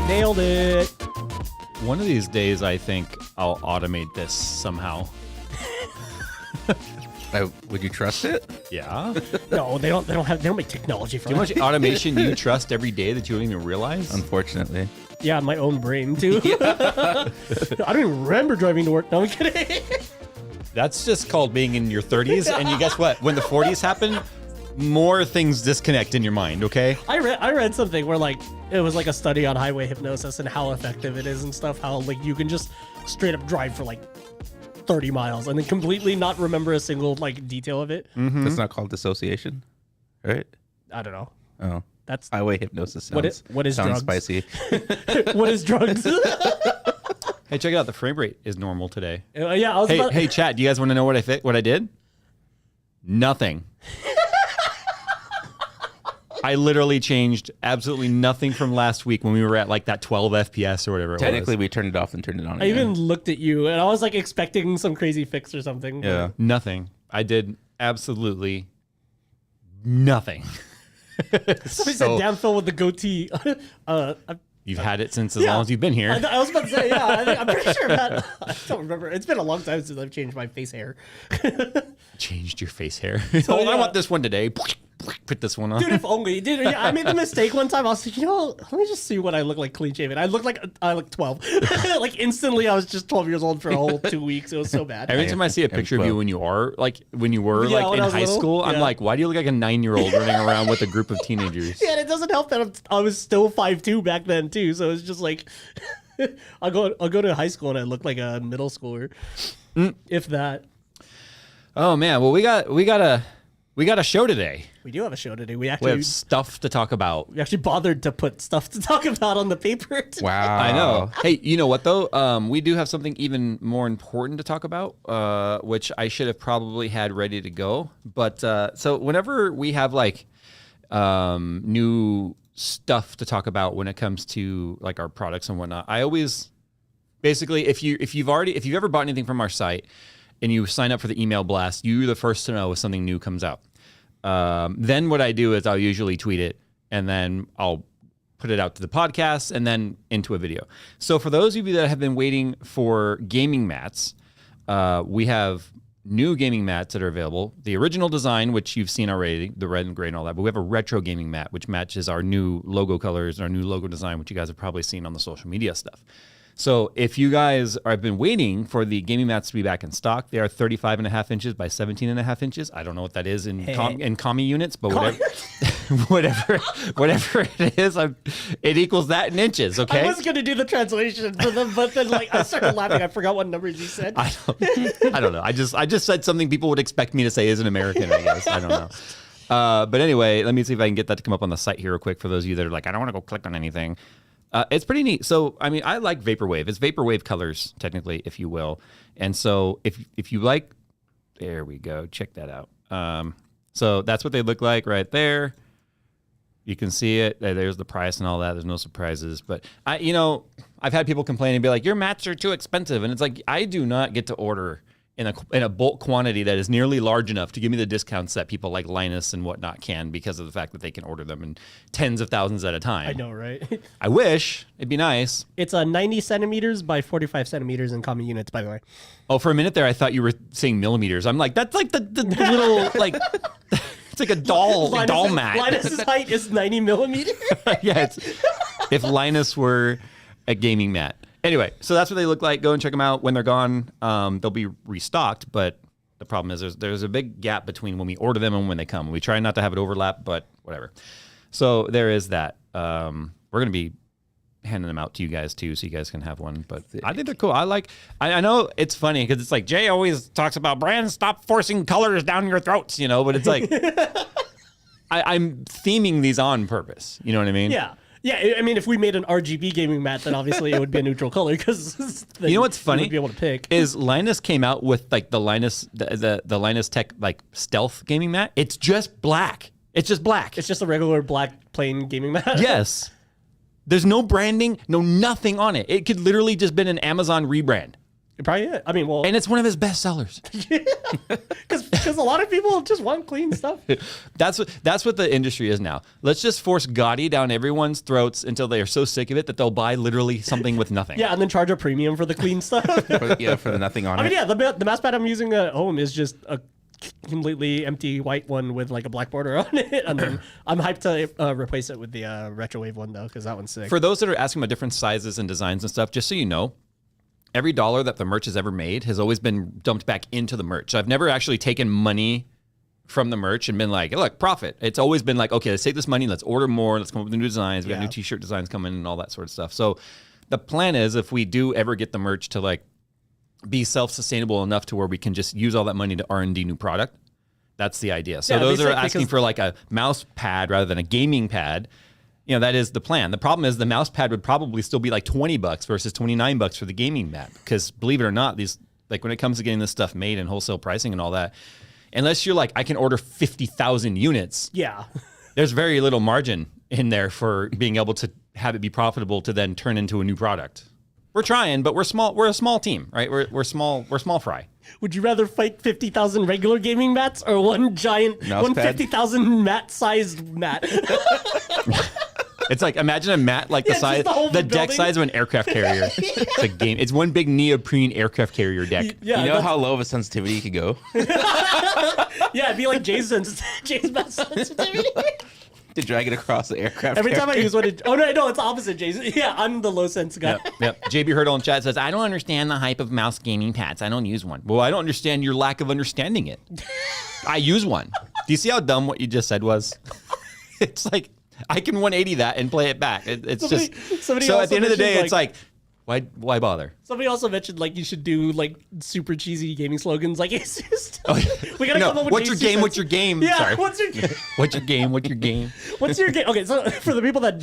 Nailed it. One of these days, I think I'll automate this somehow. Would you trust it? Yeah. No, they don't make technology for Too that. much automation you trust every day that you don't even realize? Unfortunately. Yeah, my own brain too. I don't even remember driving to work. No, I'm kidding. That's just called being in your 30s. And you guess what? When the 40s happen, more things disconnect in your mind, okay? I read something where like it was like a study on highway hypnosis and how effective it is and stuff. How like you can just straight up drive for like 30 miles and then completely not remember a single like detail of it. Mm-hmm. That's not called dissociation, right? I don't know. Oh, That's highway hypnosis sounds, what is sounds drugs? spicy. What is drugs? Hey, check it out. The frame rate is normal today. Yeah, I was about. Hey, chat. Do you guys want to know what I did? Nothing. I literally changed absolutely nothing from last week when we were at like that 12 FPS or whatever it Technically, was. we turned it off and turned it on I again. even looked at you and I was like expecting some crazy fix or something. Yeah. Nothing. I did absolutely nothing. Somebody said, "Damn, Phil with the goatee." You've had it since as long as you've been here. I was about to say, yeah. I'm pretty sure that. I don't remember. It's been a long time since I've changed my face hair. Changed your face hair. I yeah. want this one today. Put this one on. Dude, if only. Dude, yeah, I made the mistake one time. I was like, let me just see what I look like clean shaven. I look 12. Like instantly, I was just 12 years old for a whole 2 weeks. It was so bad. Every time I see a picture of you when you were when in I was high little, school, I'm yeah. like, why do you look like a 9-year-old running around with a group of teenagers? Yeah, and it doesn't help that I was still 5'2" back then too. So it's just like, I'll go to high school and I look like a middle schooler, if that. Oh man, well we got a show today. We do have a show today. We We actually have stuff to talk about. bothered to put stuff to talk about on the paper today. Wow. I know. Hey, you know what though? We do have something even more important to talk about, which I should have probably had ready to go. But so whenever we have like new stuff to talk about when it comes to like our products and whatnot, I always basically if you've ever bought anything from our site and you sign up for the email blast, you're the first to know if something new comes out. Then what I do is I'll usually tweet it and then I'll put it out to the podcast and then into a video. So for those of you that have been waiting for gaming mats, we have new gaming mats that are available. The original design, which you've seen already, the red and gray and all that, but we have a retro gaming mat, which matches our new logo colors and our new logo design, which you guys have probably seen on the social media stuff. So if you guys have been waiting for the gaming mats to be back in stock, they are 35.5 inches by 17.5 inches. I don't know what that is in commie units, but whatever it is, it equals that in inches, okay? I was going to do the translation for them, but then like I started laughing. I forgot what numbers you said. I don't know. I just said something people would expect me to say as an American, I guess. I don't know. But anyway, let me see if I can get that to come up on the site here real quick for those of you that are like, I don't want to go click on anything. It's pretty neat. So, I mean, I like Vaporwave. It's Vaporwave colors, technically, if you will. And so if you like, there we go. Check that out. So that's what they look like right there. You can see it. There's the price and all that. There's no surprises. But, I've had people complain and be like, your mats are too expensive. And it's like, I do not get to order in a bulk quantity that is nearly large enough to give me the discounts that people like Linus and whatnot can because of the fact that they can order them in tens of thousands at a time. I know, right? I wish. It'd be nice. It's a 90 centimeters by 45 centimeters in common units, by the way. Oh, for a minute there, I thought you were saying millimeters. I'm like, that's like the little, like, it's like a doll mat. Linus's height is 90 millimeters. Yeah, if Linus were a gaming mat. Anyway, so that's what they look like. Go and check them out. When they're gone, they'll be restocked. But the problem is there's a big gap between when we order them and when they come. We try not to have it overlap, but whatever. So there is that. We're going to be handing them out to you guys too, so you guys can have one. But I think they're cool. I know it's funny because it's like Jay always talks about brands stop forcing colors down your throats, but it's like I'm theming these on purpose. You know what I mean? Yeah. Yeah, I mean, if we made an RGB gaming mat, then obviously it would be a neutral color because you know what's funny? Would be able to pick. Is Linus came out with like the Linus the Linus Tech like stealth gaming mat. It's just black. It's just black. It's just a regular black plain gaming mat. Yes. There's no branding, no nothing on it. It could literally just been an Amazon rebrand. Probably it. I mean, well, And it's one of his best sellers. because a lot of people just want clean stuff. That's what the industry is now. Let's just force gaudy down everyone's throats until they are so sick of it that they'll buy literally something with nothing. Yeah, and then charge a premium for the clean stuff. For the nothing on I it. mean, yeah, the mouse pad I'm using at home is just a completely empty white one with like a black border on it, and then I'm hyped to replace it with the Retrowave one though, because that one's sick. For those that are asking about different sizes and designs and stuff, just so you know, every dollar that the merch has ever made has always been dumped back into the merch. I've never actually taken money from the merch and been like, look, profit. It's always been like, okay, let's take this money, let's order more, let's come up with new designs. We got new t-shirt designs coming and all that sort of stuff. So the plan is if we do ever get the merch to like be self-sustainable enough to where we can just use all that money to R&D new product, that's the idea. So those are asking for like a mouse pad rather than a gaming pad. You know, that is the plan. The problem is the mouse pad would probably still be like $20 versus $29 for the gaming mat. Because believe it or not, these, like when it comes to getting this stuff made and wholesale pricing and all that, unless you're like, I can order 50,000 units. Yeah. There's very little margin in there for being able to have it be profitable to then turn into a new product. We're trying, but we're small. We're a small team, right? We're small. We're small fry. Would you rather fight 50,000 regular gaming mats or one giant, Mouse pad? 50,000 mat-sized mat? It's like, imagine a mat like Yeah, the size, just the whole the deck building. size of an aircraft carrier. It's a game. It's one big neoprene aircraft carrier deck. Yeah, You know how low of a sensitivity you could go? yeah, it'd be like Jay's mouse sensitivity. To drag it across the aircraft Every time I carrier. use one, no, it's the opposite, Jay's. Yeah, I'm the low sense guy. Yep. JB Hurdle in chat says, I don't understand the hype of mouse gaming pads. I don't use one. Well, I don't understand your lack of understanding it. I use one. Do you see how dumb what you just said was? It's like, I can 180 that and play it back. It's Somebody so at also the end of the day, mentioned, it's like, why bother? Somebody also mentioned like you should do like super cheesy gaming slogans like it's just Oh, we gotta come up with what's your game? JayzTwoCents. What's your game? Yeah, Sorry. what's your What's your game? What's your game? what's your game? Okay, so for the people that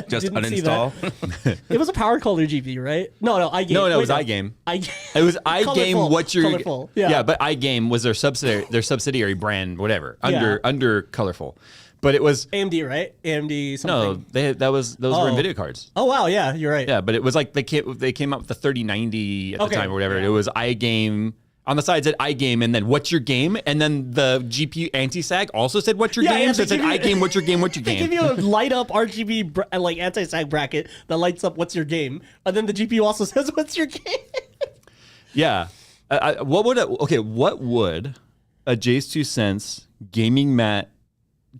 Just didn't see that, uninstall. it was a power color GP, right? No, iGame. No, it Wait, was iGame. It It was iGame. Colorful. What's your Colorful. Yeah. But iGame was their subsidiary brand, whatever, Yeah. under Colorful. But it was AMD, right? AMD something. no, those were Oh. NVIDIA cards. Oh wow, yeah, you're right. Yeah, but it was like they came up with the 3090 at the Okay. time or whatever. Yeah. It was iGame. On the side said iGame, and then what's your game? And then the GPU anti-sag also said what's your Yeah, game? yeah, So it they said give you- iGame, what's your game? What's your They game? give you a light up RGB like anti-sag bracket that lights up what's your game, and then the GPU also says what's your game. Yeah. What would a JayzTwoCents gaming mat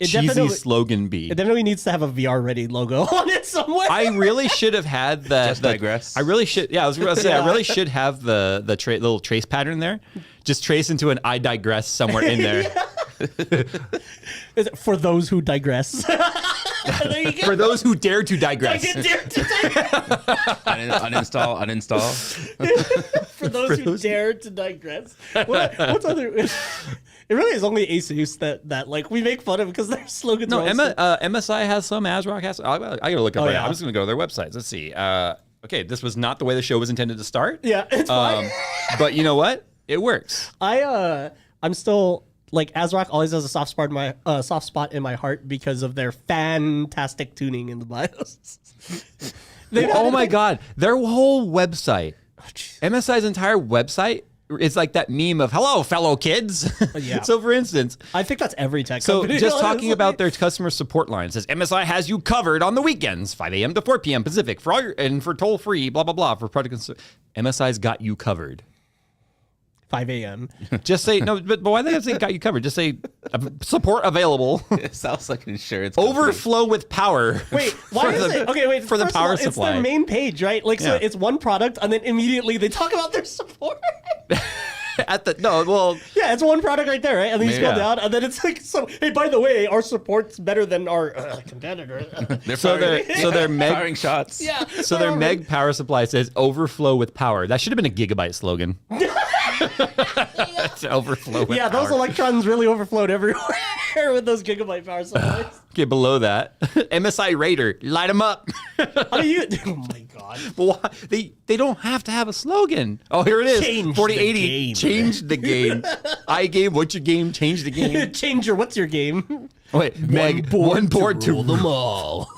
It cheesy definitely- slogan be? It definitely needs to have a VR ready logo on it somewhere. I really should have had the. Just digress. I really should. Yeah, I was going to say Yeah. I really should have the little trace pattern there. Just trace into an I digress somewhere in there. Is it for those who digress. There you go. For those who dare to I digress. get dare to digress. Uninstall. For those who dare to digress. What's other? It really is only Asus that like we make fun of because their slogans. No, are also- MSI has some. ASRock has. I gotta look up. Oh, right yeah. now. I'm just gonna go to their websites. Let's see. Okay, this was not the way the show was intended to start. Yeah, it's fine. But you know what? It works. I'm still like ASRock always has a soft spot in my heart because of their fantastic tuning in the BIOS. Oh my God, their whole website, MSI's entire website. It's like that meme of "Hello, fellow kids." Yeah. So, for instance, I think that's every tech so company. just talking honestly. about their customer support line, it says MSI has you covered on the weekends, 5 a.m. to 4 p.m. Pacific, for all your, and for toll free, blah blah blah, for product. MSI's got you covered. 5 a.m. Just say no, but why they say got you covered? Just say support available. It sounds like an insurance company. Overflow with power. Wait, why for is the- it? Okay, wait. for the first of power all, supply. It's their main page, right? Like, so Yeah. it's one product, and then immediately they talk about their support. At the no, well, Yeah, it's one product right there, right? And then you scroll Yeah. down, and then it's like, so hey, by the way, our support's better than our competitor. They're so firing, they're meg. firing shots. Yeah. So their meg power supply says overflow with power. That should have been a gigabyte slogan. To overflow with Yeah, power. those electrons really overflowed everywhere with those gigabyte power supplies. Okay, below that, MSI Raider, light them up. How do you? Oh my god. Why? They don't have to have a slogan. Oh, here it is. Change the 4080. game. Change the game. iGame, what's your game? Change the game. Change your what's your game? Wait, Meg, one board to rule them all.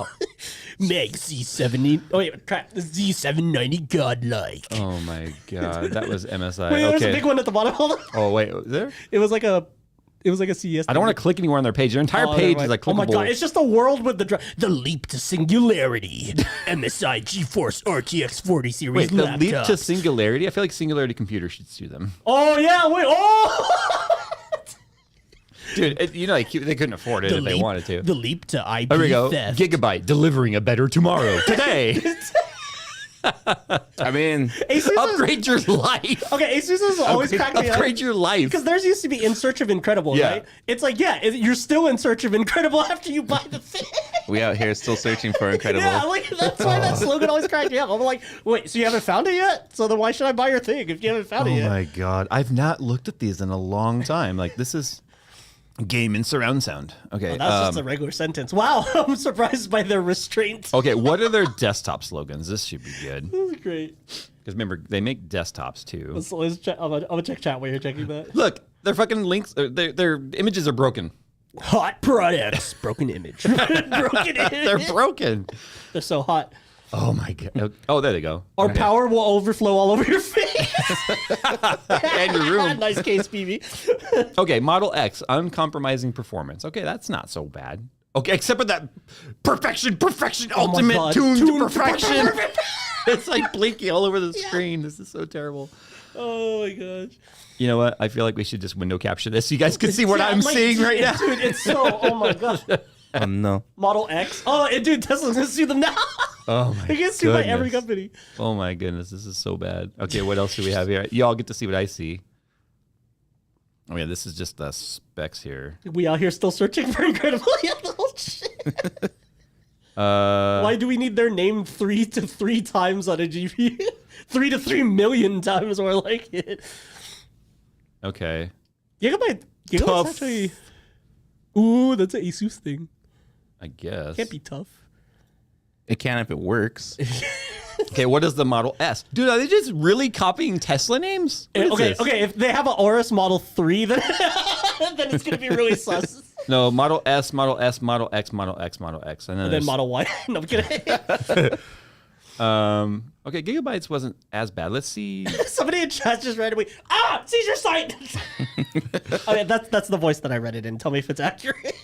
Meg Z70. Oh wait, crap. Z790 godlike. Oh my god, that was MSI. Wait, there was a Okay. big one at the bottom. Hold on. Oh wait, was there? It was like a CES. I don't want to click anywhere on their page. Their entire page is like clickable. Oh my god, it's just a world with the leap to singularity. MSI GeForce RTX 40 series Wait, the laptops. leap to Singularity? I feel like Singularity Computer should sue them. Oh yeah, wait. Oh. Dude, they couldn't afford it if they wanted to. The leap to IP There we go. theft. Gigabyte delivering a better tomorrow today. I mean, Asus Upgrade your life. Okay, Asus has always cracked me up. Upgrade your life. Because theirs used to be in search of incredible, Yeah. right? It's like, you're still in search of incredible after you buy the thing. we out here still searching for incredible. Yeah, like that's why that slogan always cracked me up. I'm like, wait, so you haven't found it yet? So then why should I buy your thing if you haven't found it Oh yet? my god, I've not looked at these in a long time. Like this is game and surround sound. Okay, That's just a regular sentence. Wow, I'm surprised by their restraint. okay. What are their desktop slogans? This should be good. This is great. Because remember, they make desktops too. Let's check. I'm gonna check chat while you're checking that. Look, their fucking links, their images are broken. Hot products. Broken image. Broken image. They're broken. They're so hot. Oh my god. Oh, there they go. Our Okay. power will overflow all over your face. And your room. Nice case, PB. Okay, Model X, uncompromising performance. Okay, that's not so bad. Okay, except for that perfection, Oh my ultimate God. tuned Tuned to perfection. It's like blinking all over the screen. This is so terrible. Oh my gosh. You know what? I feel like we should just window capture this so you guys can see what Yeah, I'm like, seeing right now. Dude, it's so, oh my gosh. Oh no. Model X. Oh, and dude, Tesla's gonna sue them now. Oh my They get sued by every goodness. company. Oh my goodness, this is so bad. Okay, what else do we have here? Y'all get to see what I see. Oh yeah, this is just the specs here. We out here still searching for incredible. Yeah, the whole shit. Why do we need their name 3 to 3 times on a GPU? 3 to 3 million times more like it. Okay. Gigabyte's Tough. actually. Ooh, that's an Asus thing. I guess. Can't be tough. It can if it works. Okay, what is the Model S? Dude, are they just really copying Tesla names? What is Okay, this? okay. If they have an Aorus Model 3, then then it's gonna be really sus. No, Model S, Model S, Model X, Model X, Model X. And then, And then there's- Model Y. No, I'm kidding. Okay, Gigabytes wasn't as bad. Let's see. Somebody in chat just randomly, seizure site. Okay, that's the voice that I read it in. Tell me if it's accurate.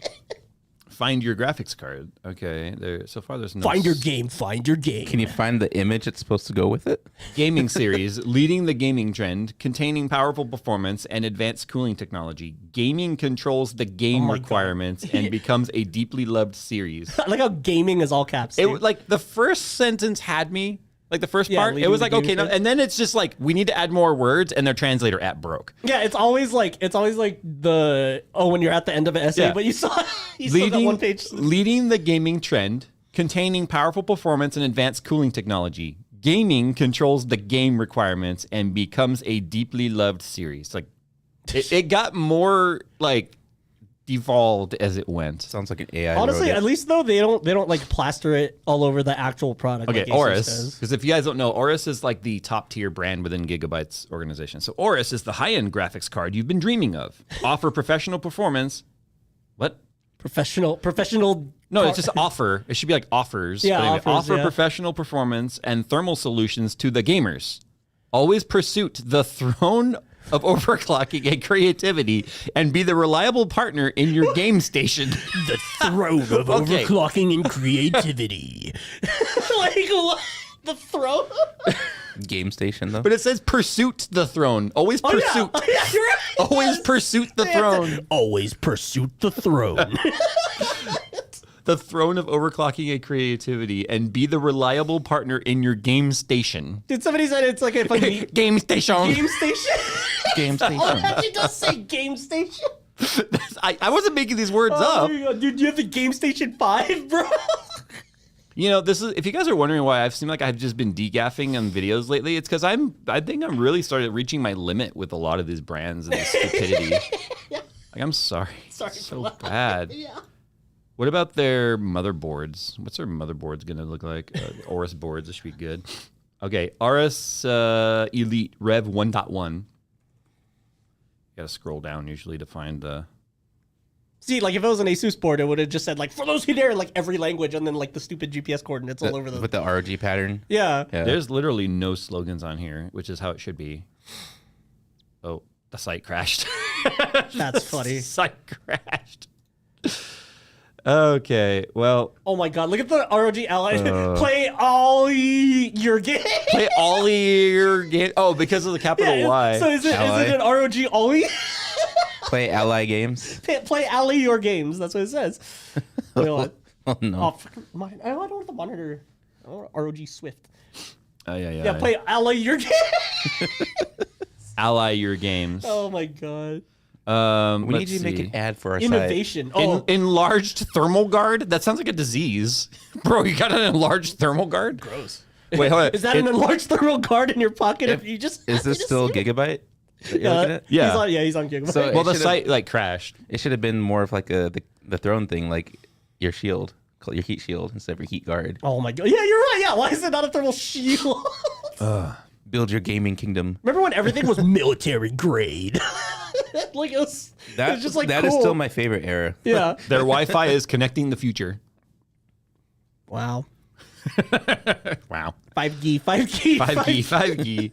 Find your graphics card. Okay, there. So far, there's no Find your game. Find your game. Can you find the image it's supposed to go with it? gaming series leading the gaming trend, containing powerful performance and advanced cooling technology. Gaming controls the game my God. requirements and becomes a deeply loved series. I like how gaming is all caps. It dude. like the first sentence had me. Like the first Yeah, part, it leading was the like okay, gaming no, trend. and then it's just like we need to add more words, and their translator app broke. Yeah, it's always like the when you're at the end of an essay, Yeah. but you saw that one page. Leading the gaming trend, containing powerful performance and advanced cooling technology. Gaming controls the game requirements and becomes a deeply loved series. Like it got more like devolved as it went. Sounds like an AI. Honestly, wrote it. at least though they don't like plaster it all over the actual product. Okay, like Asus Aorus, does. because if you guys don't know, Aorus is like the top tier brand within Gigabyte's organization. So Aorus is the high-end graphics card you've been dreaming of. Offer professional performance. What? Professional. No, it's just offer. It should be like offers. Yeah, But anyway, offers, offer yeah. professional performance and thermal solutions to the gamers. Always pursue the throne of overclocking and creativity and be the reliable partner in your game station. The throne of Okay. overclocking and creativity. Like what? The throne? Game station though. But it says pursuit the throne. Always pursuit. Oh, yeah, you're right. Always pursuit the throne. Always pursuit the throne. The throne of overclocking and creativity and be the reliable partner in your game station. Dude, somebody said it's like a fucking Game station. game station. Game Oh, it station. actually does say game station. I wasn't making these words Oh up. my God, dude, you have the Game Station 5, bro? You know, this is if you guys are wondering why I've seemed like I've just been degaffing on videos lately, it's because I think I'm really started reaching my limit with a lot of these brands and this stupidity. Like I'm sorry. Sorry It's for so laughing. bad. Yeah. What about their motherboards? What's their motherboards gonna look like? Aorus boards, this should be good. Okay, Aorus Elite Rev 1.1. You gotta scroll down usually to find the See, like if it was an Asus board, it would have just said like for those who dare in like every language, and then like the stupid GPS coordinates all over the. With the ROG pattern. Yeah. There's literally no slogans on here, which is how it should be. Oh, the site crashed. That's funny. Site crashed. Okay, well. Oh my god, look at the ROG Ally. Play all your games. Play Ollie your game. Oh, because of the capital Y. So is it an ROG Ollie? Play Ally games. Play Ally your games. That's what it says. Wait, what? Oh no. I don't want the monitor. I want ROG Swift. Oh, yeah. Yeah, play Ally your games. Ally your games. Oh my god. We need you to make an ad for our Innovation. site. Oh, Enlarged thermal guard? That sounds like a disease. Bro, you got an enlarged thermal guard? gross. Wait, hold on. Is that an enlarged thermal guard in your pocket? If you just Is this still Gigabyte? that you're looking at? Yeah. He's on Gigabyte. So- Well, the should've- site like crashed. It should have been more of like the throne thing, like your shield, your heat shield instead of your heat guard. Oh my god. Yeah, you're right. Yeah, why is it not a thermal shield? Build your gaming kingdom. Remember when everything was military grade? Like it was just like that cool. is still my favorite era. Yeah. Their Wi-Fi is connecting the future. Wow. Wow. 5G. 5G.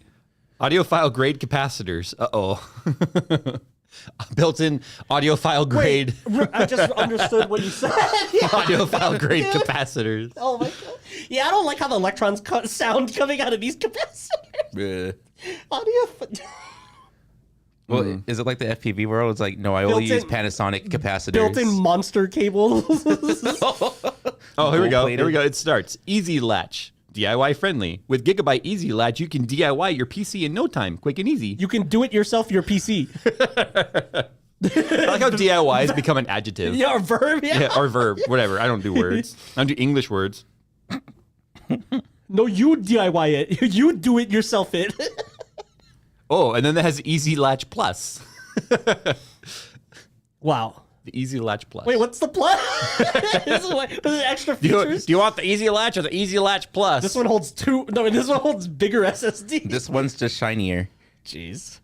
Audiophile grade capacitors. Uh-oh. Built-in audiophile grade. I just understood what you said. Yeah. Audiophile grade capacitors. Oh my god. Yeah, I don't like how the electrons sound coming out of these capacitors. Audio. Well, is it like the FPV world? It's like, no, I only use Panasonic capacitors. Built-in monster cables. Oh, here we go. Gold-plated. Here we go. It starts. Easy Latch. DIY friendly. With Gigabyte Easy Latch, you can DIY your PC in no time. Quick and easy. You can do it yourself, your PC. I like how DIY has become an adjective. Yeah, or verb. Yeah. Yeah, or verb. Whatever. I don't do words. I don't do English words. No, you DIY it. You do it yourself. It. Oh, and then that has Easy Latch Plus. Wow. The Easy Latch Plus. Wait, what's the plus? This is like this is extra Do features. you want the Easy Latch or the Easy Latch Plus? This one holds two. No, this one holds bigger SSD. This one's just shinier. Jeez.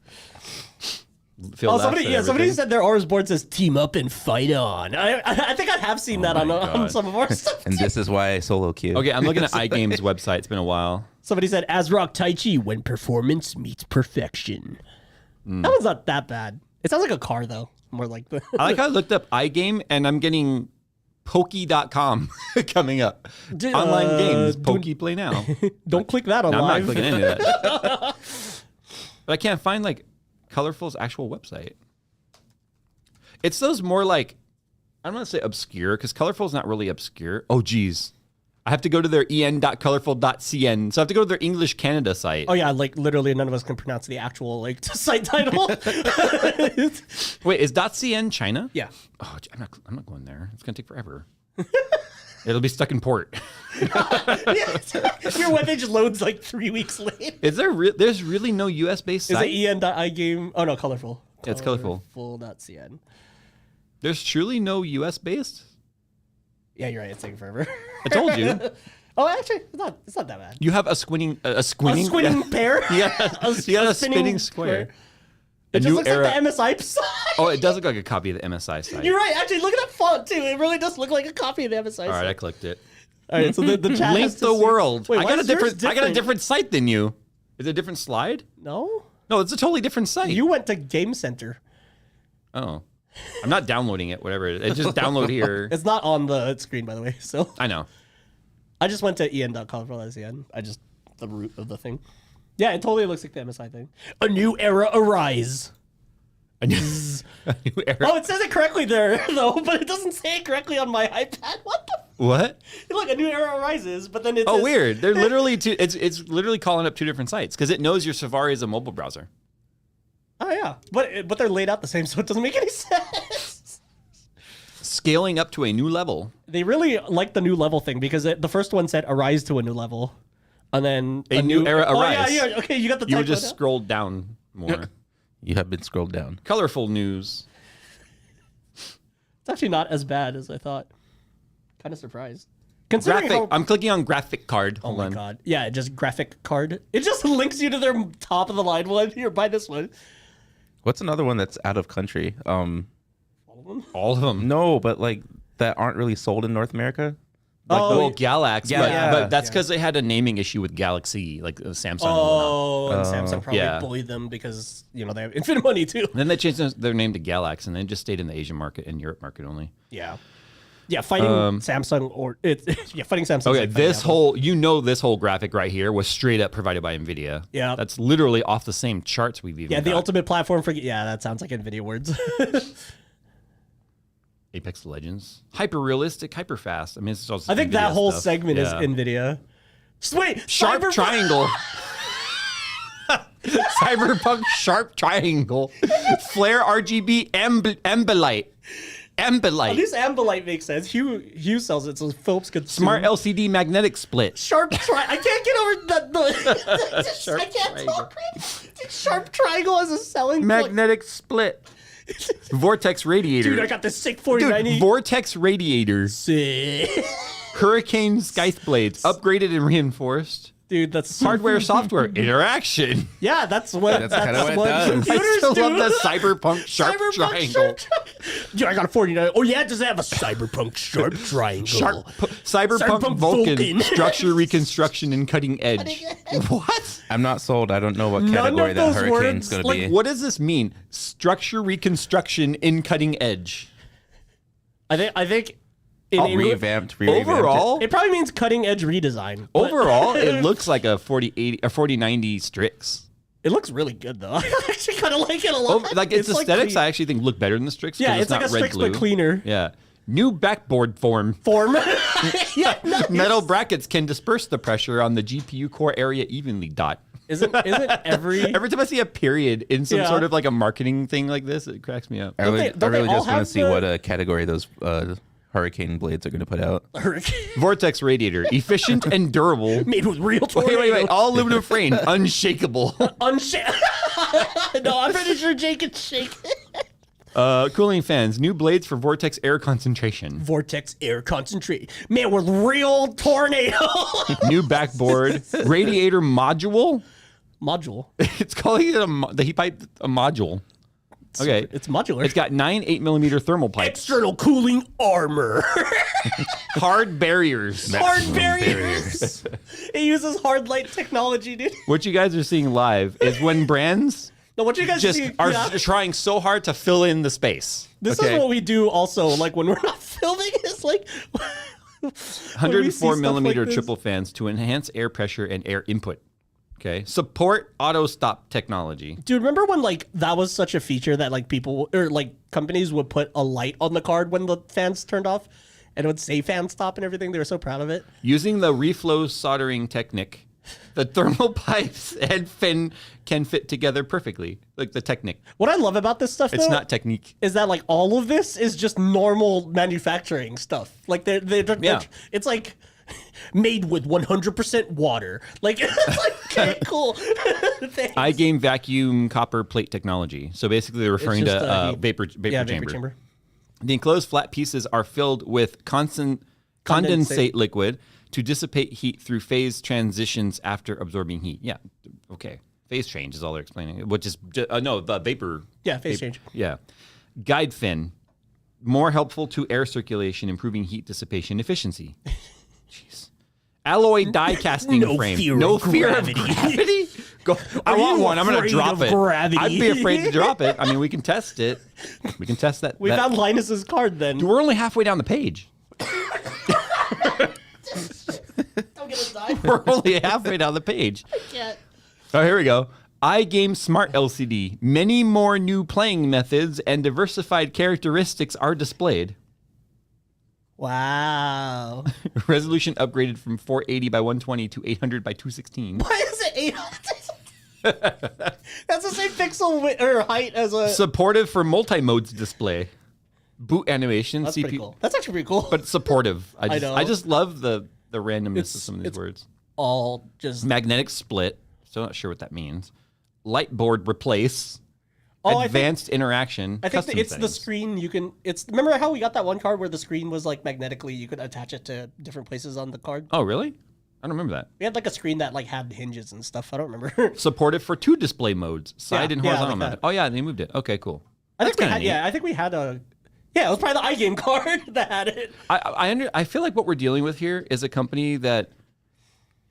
Phil Oh, laughs somebody, at somebody everything. said their Aura's board says "Team up and fight on." I think I have seen that on my God. some of our stuff. And this is why I solo queue. Okay, I'm looking at iGame's website. It's been a while. Somebody said ASRock Tai Chi when performance meets perfection. That one's not that bad. It sounds like a car though. More like the. I like how I looked up iGame and I'm getting Pokey.com coming up. Online games. Pokey Play Now. Don't click that on No, I'm live. not clicking any of that. But I can't find like Colorful's actual website. It's those more like, I don't want to say obscure because Colorful's not really obscure. Oh, geez. I have to go to their en.colorful.cn. So I have to go to their English Canada site. Oh yeah, like literally none of us can pronounce the actual like site title. Wait, is .cn China? Yeah. Oh, I'm not going there. It's going to take forever. It'll be stuck in port. Your webpage loads like 3 weeks late. Is there there's really no US based Is site? it en.igame? Oh no, colorful. Yeah, it's colorful. Colorful.cn. There's truly no US based? Yeah, you're right. It's taking forever. I told you. Oh, actually, it's not that bad. You have a squinting A squinting pair. You got a spinning square. It just new looks era. like the MSI site. Oh, it does look like a copy of the MSI site. You're right. Actually, look at that font too. It really does look like a copy of the MSI site. All right, I clicked it. All right, so the chat Link has to the see- world. Wait, I why got a is yours different site than you. Is it a different slide? No, No, it's a totally different site. you went to Game Center. Oh. I'm not downloading it, whatever it is. It's just download here. It's not on the screen, by the way. So I know. I just went to en.colorful.cn. The root of the thing. Yeah, it totally looks like the MSI thing. A new era arise. A new era. Oh, it says it correctly there though, but it doesn't say it correctly on my iPad. What the? What? Look, a new era arises, but then it Oh, says, weird. They're literally two. It's literally calling up two different sites because it knows your Safari is a mobile browser. Oh yeah, but they're laid out the same, so it doesn't make any sense. Scaling up to a new level. They really like the new level thing because the first one said arise to a new level, and then A new era arise. Oh yeah, okay, you got the. You were typo just now. scrolled down more. You have been scrolled down. Colorful news. It's actually not as bad as I thought. Kind of surprised. Considering Graphic. how- I'm clicking on graphic card. Oh Hold my on. god. Yeah, just graphic card. It just links you to their top of the line one. Here, buy this one. What's another one that's out of country? of them. All of them. No, but like that aren't really sold in North America. Like Oh, well, Galax, yeah. but that's because they had a naming issue with Galaxy, like Samsung. And whatnot. Oh, and Samsung probably Yeah. bullied them because they have infinite money too. Then they changed their name to Galax, and then just stayed in the Asian market and Europe market only. Yeah, fighting Samsung fighting Samsung. Okay, this whole graphic right here was straight up provided by NVIDIA. Yeah. That's literally off the same charts we've even the got. ultimate platform for that sounds like NVIDIA words. Apex Legends, hyper realistic, hyper fast. I mean, it's just I think NVIDIA that whole stuff. segment is Yeah. NVIDIA. Just wait, Sharp Cyberpunk- triangle. Cyberpunk sharp triangle. Flare RGB Ambilight. At least Ambilight makes sense. Hugh sells it, so Phillips could sue. Smart LCD magnetic split. Sharp I can't get over that. I can't talk. Sharp triangle as a selling point. Magnetic split. Vortex radiator. Dude, I got this sick 4090. Dude, Vortex radiator. Sick. Hurricane scythe blades. Upgraded and reinforced. Dude, that's so Hardware, funny. software, interaction. Yeah, that's what kinda what it does. computers I still do. love the Cyberpunk sharp triangle. Dude, I got a 49. Oh yeah, does it have a Cyberpunk sharp triangle? Cyberpunk Cyberpunk Vulcan. Vulcan. Structure reconstruction and cutting edge. What? I'm not sold. I don't know what None category of that those hurricane's words, going to Like, be. what does this mean? Structure reconstruction in cutting edge. I think in Revamped. Overall, it probably means cutting edge redesign. but overall, it looks like a 4080 or 4090 Strix. it looks really good though. I actually kind of like it a lot. Like its aesthetics, clean. I actually think look better than the Strix. 'cause Yeah, it's not like a red Strix glue. but cleaner. Yeah, new backboard form. Yeah, nice. Metal brackets can disperse the pressure on the GPU core area evenly. Isn't every Every time I see a period in some Yeah. sort of like a marketing thing like this, it cracks me up. I really, don't they all just want to have see the- what category those hurricane blades are going to put out. hurricane Vortex radiator, efficient and durable. made with real tornadoes? Wait. All aluminum frame, unshakable. No, I'm pretty sure Jake can shake it. Cooling fans, new blades for Vortex air concentration. Vortex air concentrate. Man, with real tornado. New backboard, radiator module. Module. It's calling it the heat pipe a module. Okay, It's modular. it's got 9 8mm thermal pipes, external cooling armor. hard barriers. Hard barriers. It uses hard light technology, dude. What you guys are seeing live is when brands No, what you guys just see, are yeah. trying so hard to fill in the space. This okay? is what we do also, like when we're not filming, it's like 104 millimeter triple fans to enhance air pressure and air input. Okay, support auto stop technology. Dude, remember when like that was such a feature that like people or like companies would put a light on the card when the fans turned off and it would say fan stop and everything? They were so proud of it. Using the reflow soldering technique, the thermal pipes and fin can fit together perfectly. Like the technique. What I love about this stuff It's though, not technique. is that like all of this is just normal manufacturing stuff. Like they're Yeah. it's like made with 100% water. Like it's like okay, cool. Thanks. iGame vacuum copper plate technology. So basically, they're referring just, to heat. vapor yeah, chamber. vapor chamber. The enclosed flat pieces are filled with condensate liquid to dissipate heat through phase transitions after absorbing heat. Yeah, okay. Phase change is all they're explaining, which is the vapor. Yeah, phase change. Yeah, guide fin, more helpful to air circulation, improving heat dissipation efficiency. Jeez. Alloy die casting No frame. fear No of fear gravity. of gravity. Go. I Are want you one. I'm going to afraid drop of it. gravity? I'd be afraid to drop it. I mean, we can test it. We can test that. We that- found Linus's card then. We're only halfway down the page. I'm gonna die. We're only halfway down the page. Can't. Oh, here we go. iGame Smart LCD. Many more new playing methods and diversified characteristics are displayed. Wow. Resolution upgraded from 480 by 120 to 800 by 216. Why is it 800? That's the same pixel or height as a. Supportive for multi-modes display. Boot animation. That's CPU. pretty cool. That's actually pretty cool. But it's supportive. I know. just love the randomness of some of these it's words. all just. Magnetic split. Still not sure what that means. Light board replace. Oh, Advanced interaction. I think custom it's the settings. screen. You can. It's remember how we got that one card where the screen was like magnetically. You could attach it to different places on the card. Oh, really? I don't remember that. We had like a screen that like had hinges and stuff. I don't remember. Supported for 2 display modes, side Yeah, and yeah, horizontal like mode. that. Oh yeah, they moved it. Okay, cool. I think we kinda had. neat. Yeah, I think we had a. Yeah, it was probably the iGame card that had it. I feel like what we're dealing with here is a company that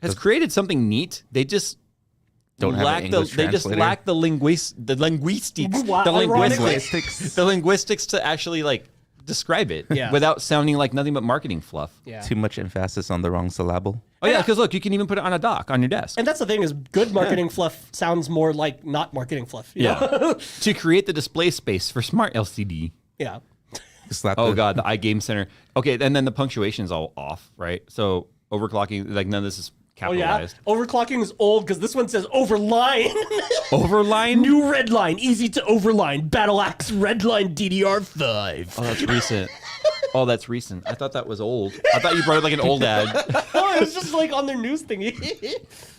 has created something neat. They just Don't have an English they just translator? lack the linguistics, Wow, ironically. the linguistics to actually like describe it Yeah. without sounding like nothing but marketing fluff. Yeah. Too much emphasis on the wrong syllable. Oh yeah, because look, you can even put it on a dock on your desk. And that's the thing is good marketing fluff sounds more like not marketing fluff. you know? To create the display space for smart LCD. Yeah. Slap Oh the- god, the iGame Center. Okay, and then the punctuation's all off, right? So overclocking, like none of this is Oh yeah. capitalized. Overclocking is old because this one says overline. Overline. New red line, easy to overline. Battle Axe red line DDR5. Oh, that's recent. Oh, that's recent. I thought that was old. I thought you brought up like an old ad. Oh, it was just like on their news thingy.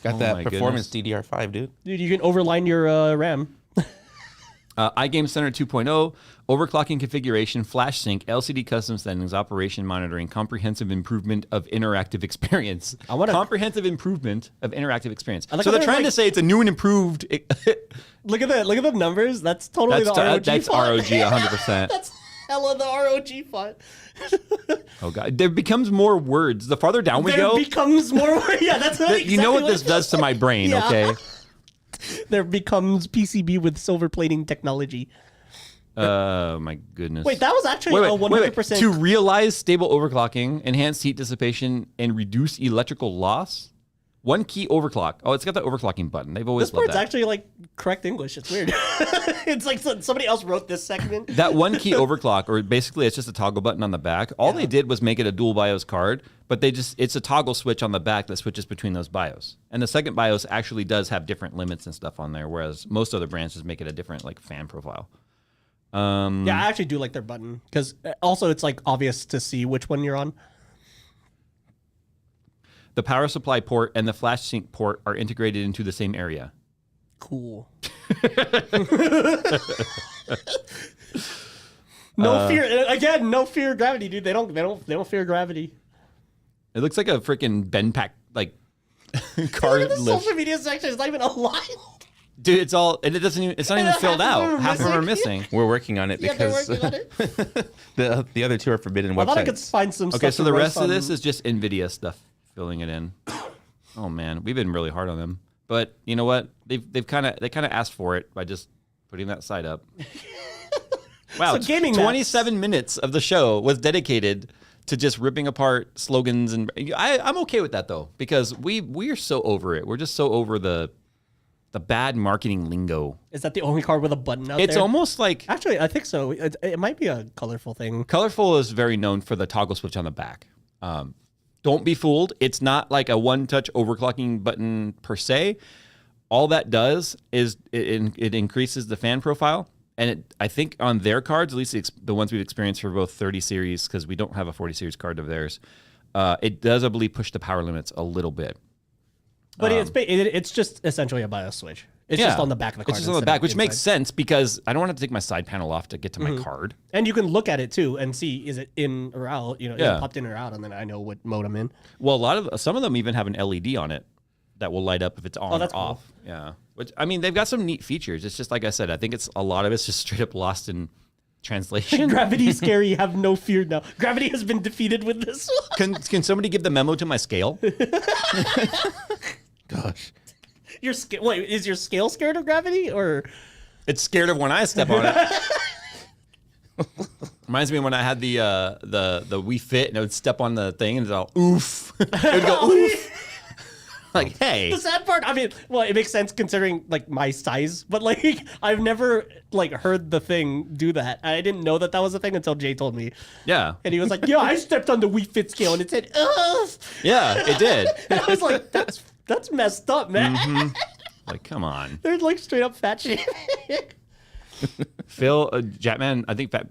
Got Oh that my performance DDR5, dude. Dude, you can overline your RAM. iGame Center 2.0, overclocking configuration, flash sync, LCD custom settings, operation monitoring, comprehensive improvement of interactive experience. Comprehensive improvement of interactive experience. like So how they're they're trying like- to say it's a new and improved. Look at the numbers. That's totally the ROG that's font. ROG 100%. That's hella the ROG font. Oh god, there becomes more words. The farther down we There go, becomes more. Yeah, that's you know exactly what this does to my brain. Yeah. Okay. There becomes PCB with silver plating technology. My goodness. Wait, that was actually a 100%. To realize stable overclocking, enhance heat dissipation, and reduce electrical loss. One key overclock. Oh, it's got the overclocking button. They've always This loved part's that. actually like correct English. It's weird. It's like somebody else wrote this segment. That one key overclock, or basically it's just a toggle button on the back. All they did was make it a dual BIOS card, but it's a toggle switch on the back that switches between those BIOS. And the second BIOS actually does have different limits and stuff on there, whereas most other brands just make it a different like fan profile. Yeah, I actually do like their button because also it's like obvious to see which one you're on. The power supply port and the flash sync port are integrated into the same area. Cool. No fear again. No fear of gravity, dude. They don't fear gravity. It looks like a freaking Ben Pack like car Look at the lift. social media section. It's not even aligned. Dude, it's all and it doesn't even it's not even Half filled of them out. are Half of them are missing. missing. We're working on it Yeah, they're because working on it. the other two are forbidden I thought I could websites. find some. Okay, stuff so to the roast rest of on- this is just NVIDIA stuff filling it in. Oh man, we've been really hard on them. But you know what? They kind of asked for it by just putting that site up. Wow, So gaming 27 minutes of the show was dedicated to just ripping apart slogans, and I'm okay with that though because we are so over it. We're just so over the bad marketing lingo. Is that the only card with a button out It's there? almost like Actually, I think so. It might be a colorful thing. Colorful is very known for the toggle switch on the back. Don't be fooled. It's not like a one-touch overclocking button per se. All that does is it increases the fan profile. And I think on their cards, at least the ones we've experienced for both 30 series, because we don't have a 40 series card of theirs, it does, I believe, push the power limits a little bit. But it's just essentially a BIOS switch. It's just on the back of the card. It's just on the instead back, of which makes inside. sense because I don't want to take my side panel off to get to my card. And you can look at it too and see is it in or out. You know, is Yeah. it popped in or out, and then I know what mode I'm in. Well, some of them even have an LED on it that will light up if it's on that's or off. Yeah. Which I mean, they've got some neat features. It's just like I said, I think it's a lot of it's just straight up lost in translation. Gravity is scary. Have no fear now. Gravity has been defeated with this one. Can somebody give the memo to my scale? Gosh. Wait, is your scale scared of gravity or? It's scared of when I step on it. Reminds me when I had the Wii Fit and I would step on the thing and it's all oof. It would go oof. Like, hey. The sad part, I mean, well, it makes sense considering like my size, but like I've never like heard the thing do that. I didn't know that was a thing until Jay told me, Yeah. and he was like, "Yeah, I stepped on the Wii Fit scale and it said, ugh." Yeah, it did. And I was like, "That's messed up, man." Like, come on. They're like straight up fat shaming. Phil, Jatman, I think I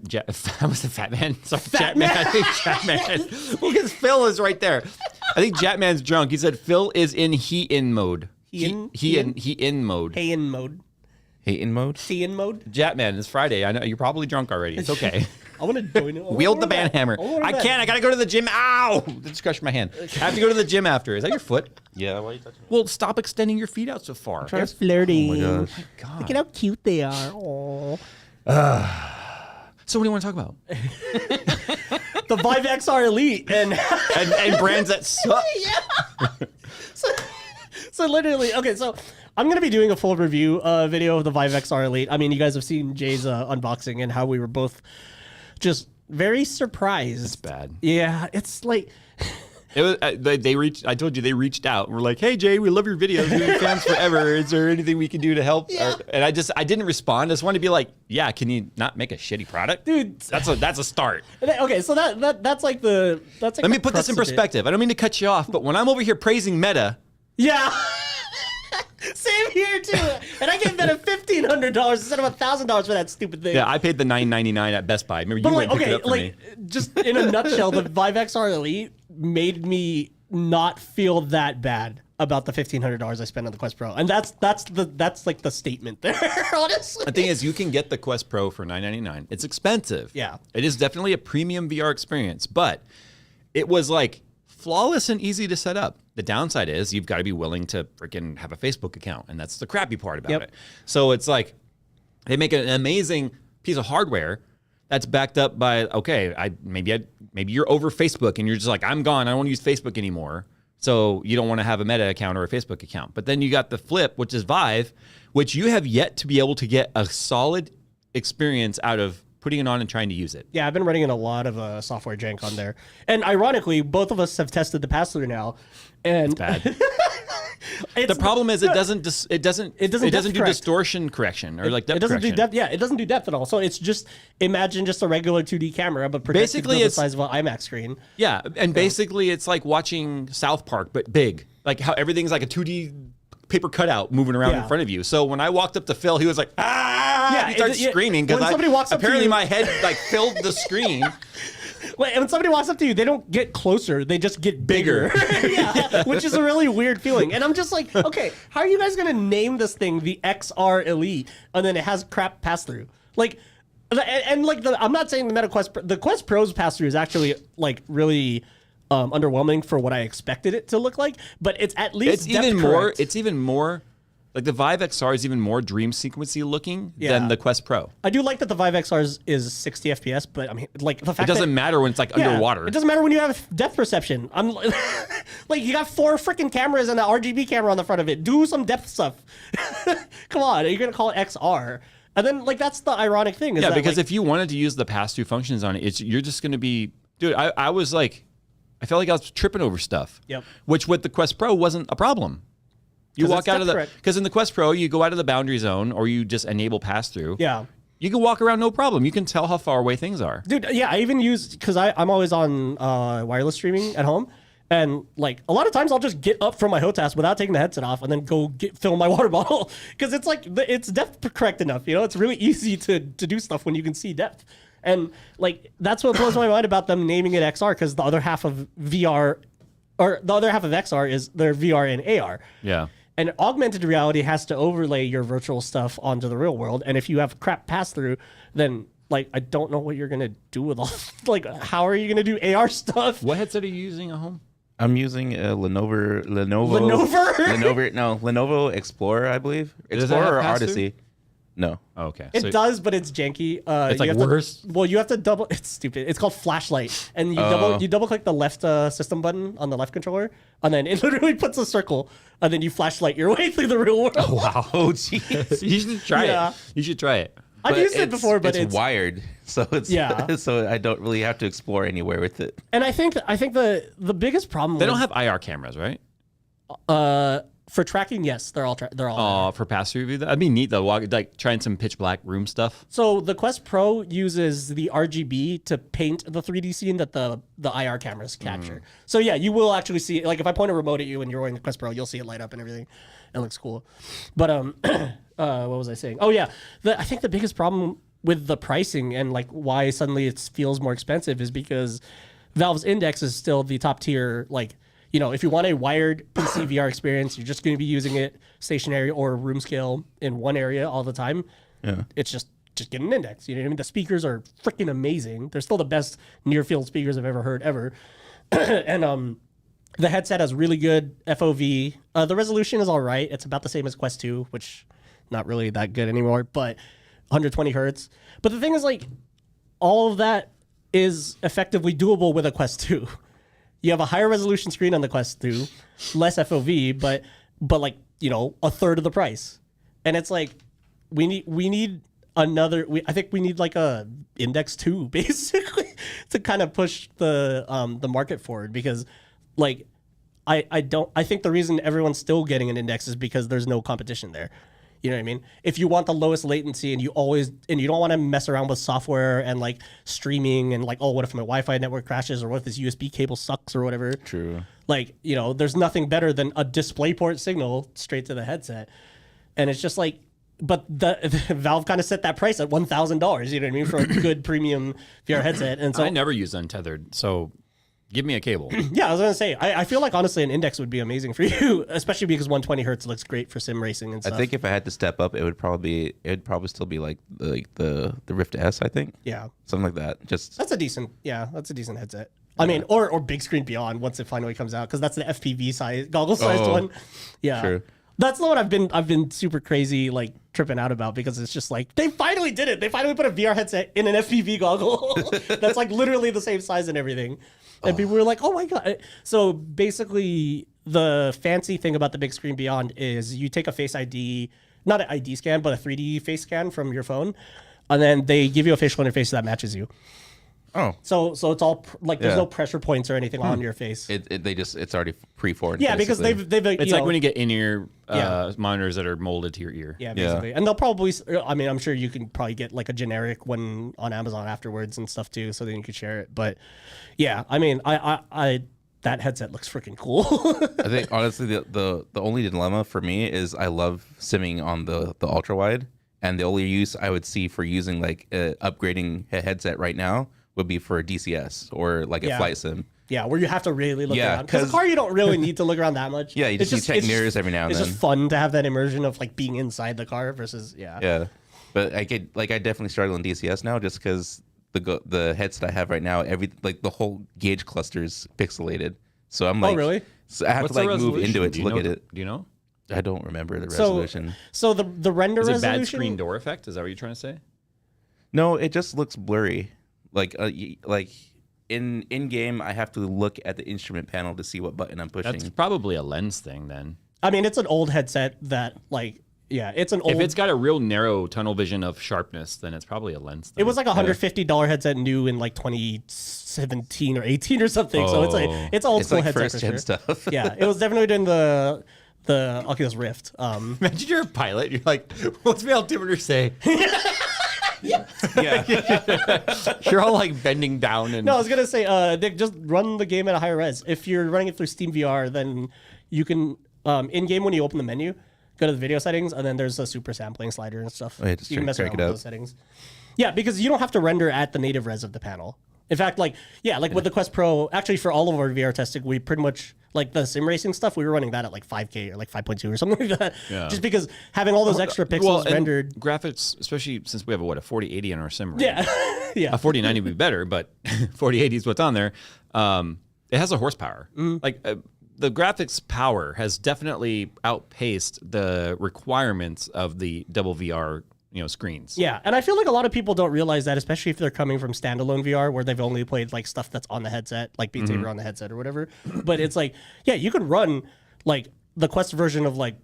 was the Fat Man. Sorry, Fat Jatman. Man. I think Jatman. Well, because Phil is right there. I think Jatman's drunk. He said Phil is in he-in mode. He-in mode. Hey in mode. Hate-in mode? See in mode. Jatman, it's Friday. I know you're probably drunk already. It's okay. I want to join it. Wield the band hammer. I can't. I gotta go to the gym. Ow! That just crushed my hand. I have to go to the gym after. Is that your foot? Yeah, why are you touching me? Well, stop extending your feet out so far. They're flirting. Oh my gosh. Look at how cute they are. Aww. So what do you want to talk about? The Vive XR Elite and and brands that suck. yeah. So literally, okay, so I'm going to be doing a full review video of the Vive XR Elite. I mean, you guys have seen Jay's unboxing and how we were both just very surprised. It's bad. Yeah, it's like... It was, they reached. I told you they reached out and were like, "Hey Jay, we love your videos. We've been fans forever. Is there anything we can do to help?" Yeah. And I didn't respond. I just wanted to be like, "Yeah, can you not make a shitty product, Dude. That's a start." Okay, so that's like the that's like Let me the put this in crux of it. perspective. I don't mean to cut you off, but when I'm over here praising Meta, Yeah. Same here too. And I gave Meta $1,500 instead of $1,000 for that stupid thing. yeah, I paid the $9.99 at Best Buy. Remember, you But went like, and picked okay, it up for like me. just in a nutshell, the Vive XR Elite made me not feel that bad about the $1,500 I spent on the Quest Pro, and that's like the statement there. Honestly, The thing is, you can get the Quest Pro for $9.99. It's expensive. Yeah. It is definitely a premium VR experience, but it was like flawless and easy to set up. The downside is you've got to be willing to freaking have a Facebook account, and that's the crappy part about Yep. it. So it's like they make an amazing piece of hardware that's backed up by, okay, maybe you're over Facebook and you're just like, I'm gone. I don't want to use Facebook anymore. So you don't want to have a Meta account or a Facebook account. But then you got the flip, which is Vive, which you have yet to be able to get a solid experience out of putting it on and trying to use it. yeah, I've been running in a lot of software jank on there, and ironically, both of us have tested the pass-through now, and Bad. it's, The problem is it doesn't do depth correct. distortion correction or like depth It doesn't correction. do depth. Yeah, it doesn't do depth at all. So it's just imagine just a regular 2D camera, but projected Basically, to the it's- size of an IMAX screen. Yeah, and basically it's like watching South Park but big. Like how everything's like a 2D paper cutout moving around Yeah. in front of you. So when I walked up to Phil, he was like, "Ah!" Yeah, he started yeah, screaming when because somebody walks up to apparently you- my head like filled the screen. Like, when somebody walks up to you, they don't get closer; they just get bigger. Yeah, which is a really weird feeling. And I'm just like, okay, how are you guys gonna name this thing the XR Elite, and then it has crap pass through? Like, and like I'm not saying the Meta Quest, the Quest Pro's pass through is actually like really underwhelming for what I expected it to look like, but it's at least It's even depth more. correct. It's even more. Like the Vive XR is even more dream sequency looking Yeah. than the Quest Pro. I do like that the Vive XR is 60 FPS, but I mean, like the It fact doesn't that, matter when it's like yeah, underwater. It doesn't matter when you have depth perception. I'm like, you got 4 freaking cameras and an RGB camera on the front of it. Do some depth stuff. Come on, you're gonna call it XR, and then like that's the ironic thing. Is Yeah, that, because like, if you wanted to use the pass-through functions on it, you're just going to be, dude. I was like, I felt like I was tripping over stuff. Yep. Which with the Quest Pro wasn't a problem. You 'Cause walk it's out of the depth correct. because in the Quest Pro you go out of the boundary zone or you just enable pass-through. yeah. You can walk around no problem. You can tell how far away things are. Dude, yeah, I even use because I'm always on wireless streaming at home, and like a lot of times I'll just get up from my HOTAS without taking the headset off, and then go fill my water bottle because it's like it's depth correct enough. You know, it's really easy to do stuff when you can see depth, and like that's what blows my mind about them naming it XR because the other half of VR, or the other half of XR is their VR and AR. Yeah. And augmented reality has to overlay your virtual stuff onto the real world. And if you have crap pass through, then like I don't know what you're gonna do with all. Like, how are you gonna do AR stuff? What headset are you using at home? I'm using a Lenovo. Lenovo Explorer, I believe. Does that Explorer or have pass-through? Odyssey. No. Oh, okay. It does, but it's janky. It's like you have to- worse? well, you have to double. It's stupid. It's called flashlight, and you double click the left system button on the left controller, and then it literally puts a circle, and then you flashlight your way through the real world. Wow. Oh, jeez. You should try Yeah. it. You should try it. I've used it before, but it's wired, so it's Yeah. so I don't really have to explore anywhere with it. and I think the biggest problem They don't have IR cameras, right? for tracking. Yes, they're all. For pass-through, that'd be neat though. Like trying some pitch black room stuff. So the Quest Pro uses the RGB to paint the 3D scene that the IR cameras capture. So yeah, you will actually see, like if I point a remote at you and you're wearing the Quest Pro, you'll see it light up and everything. It looks cool. But what was I saying? Oh yeah, I think the biggest problem with the pricing and like why suddenly it feels more expensive is because Valve's Index is still the top tier. Like, you know, if you want a wired PC VR experience, you're just going to be using it stationary or room scale in one area all the time. Yeah. It's just get an Index. You know what I mean? The speakers are freaking amazing. They're still the best near field speakers I've ever heard ever. And the headset has really good FOV. The resolution is all right. It's about the same as Quest 2, which not really that good anymore, but 120 hertz. But the thing is, like, all of that is effectively doable with a Quest 2. You have a higher resolution screen on the Quest 2, less FOV, but like, you know, a third of the price. And it's like, we need another. I think we need like a Index 2 basically to kind of push the market forward, because like I think the reason everyone's still getting an Index is because there's no competition there. You know what I mean? If you want the lowest latency and you don't want to mess around with software and like streaming and like, oh, what if my Wi-Fi network crashes, or what if this USB cable sucks or whatever? True. Like, you know, there's nothing better than a DisplayPort signal straight to the headset. And it's just like, but the Valve kind of set that price at $1,000, you know what I mean, for a good premium VR headset. And so I never use untethered, so give me a cable. yeah, I was gonna say, I feel like honestly an Index would be amazing for you, especially because 120 hertz looks great for sim racing and stuff. I think if I had to step up, it would probably still be like the Rift S, I think. Yeah, Something like that. That's a decent headset. I mean, or big screen beyond once it finally comes out, because that's the FPV size goggle sized one. Yeah. True. That's the one I've been super crazy like tripping out about, because it's just like they finally did it. They finally put a VR headset in an FPV goggle that's like literally the same size and everything. And people were like, "Oh my god!" So basically, the fancy thing about the big screen beyond is you take a Face ID, not an ID scan, but a 3D face scan from your phone, and then they give you a facial interface that matches you. Oh. So it's all like there's no pressure points or anything on your face. It's already pre-formed. Yeah, because they've It's like when you get in-ear monitors that are molded to your ear. Yeah, basically. And they'll probably, I mean, I'm sure you can probably get like a generic one on Amazon afterwards and stuff too, so then you could share it. But yeah, I mean, I that headset looks freaking cool. I think honestly the only dilemma for me is I love simming on the ultra wide, and the only use I would see for using like upgrading a headset right now would be for a DCS or like a flight sim. Yeah, where you have to really look around. Because a car, you don't really need to look around that much. Yeah, you just check mirrors every now and then. It's just fun to have that immersion of like being inside the car versus, Yeah, but I definitely struggle in DCS now, just because the headset I have right now, the whole gauge cluster is pixelated. So I'm like, oh really? So I have to like move into it to look at it. Do you know? I don't remember the resolution. So the render is it resolution. bad screen door effect? Is that what you're trying to say? No, it just looks blurry. Like in game, I have to look at the instrument panel to see what button I'm pushing. That's probably a lens thing then. I mean, it's an old headset that like, yeah, it's an old. If it's got a real narrow tunnel vision of sharpness, then it's probably a lens thing. It was like $150 headset new in like 2017 or 18 or something. So it's old school like headset first for gen sure. stuff. Yeah, it was definitely during the Oculus Rift. Imagine you're a pilot. You're like, what's the altimeter say? Yeah. You're all like bending down and. No, I was gonna say, Nick, just run the game at a higher res. If you're running it through Steam VR, then you can in game when you open the menu, go to the video settings, and then there's a super sampling slider and stuff. Oh, yeah, just you can mess crank around it with up. those settings. Yeah, because you don't have to render at the native res of the panel. In fact, with the Quest Pro, actually for all of our VR testing, we pretty much, like the sim racing stuff, we were running that at like 5K or like 5.2 or something like that. Yeah. Just because having all those extra pixels and rendered. graphics, especially since we have a 4080 in our sim rig. Yeah. Yeah. A 4090 would be better, but 4080 is what's on there. It has a horsepower. Like the graphics power has definitely outpaced the requirements of the double VR screens. Yeah, and I feel like a lot of people don't realize that, especially if they're coming from standalone VR where they've only played like stuff that's on the headset, like Beat Saber on the headset or whatever. But it's like, yeah, you could run like the Quest version of like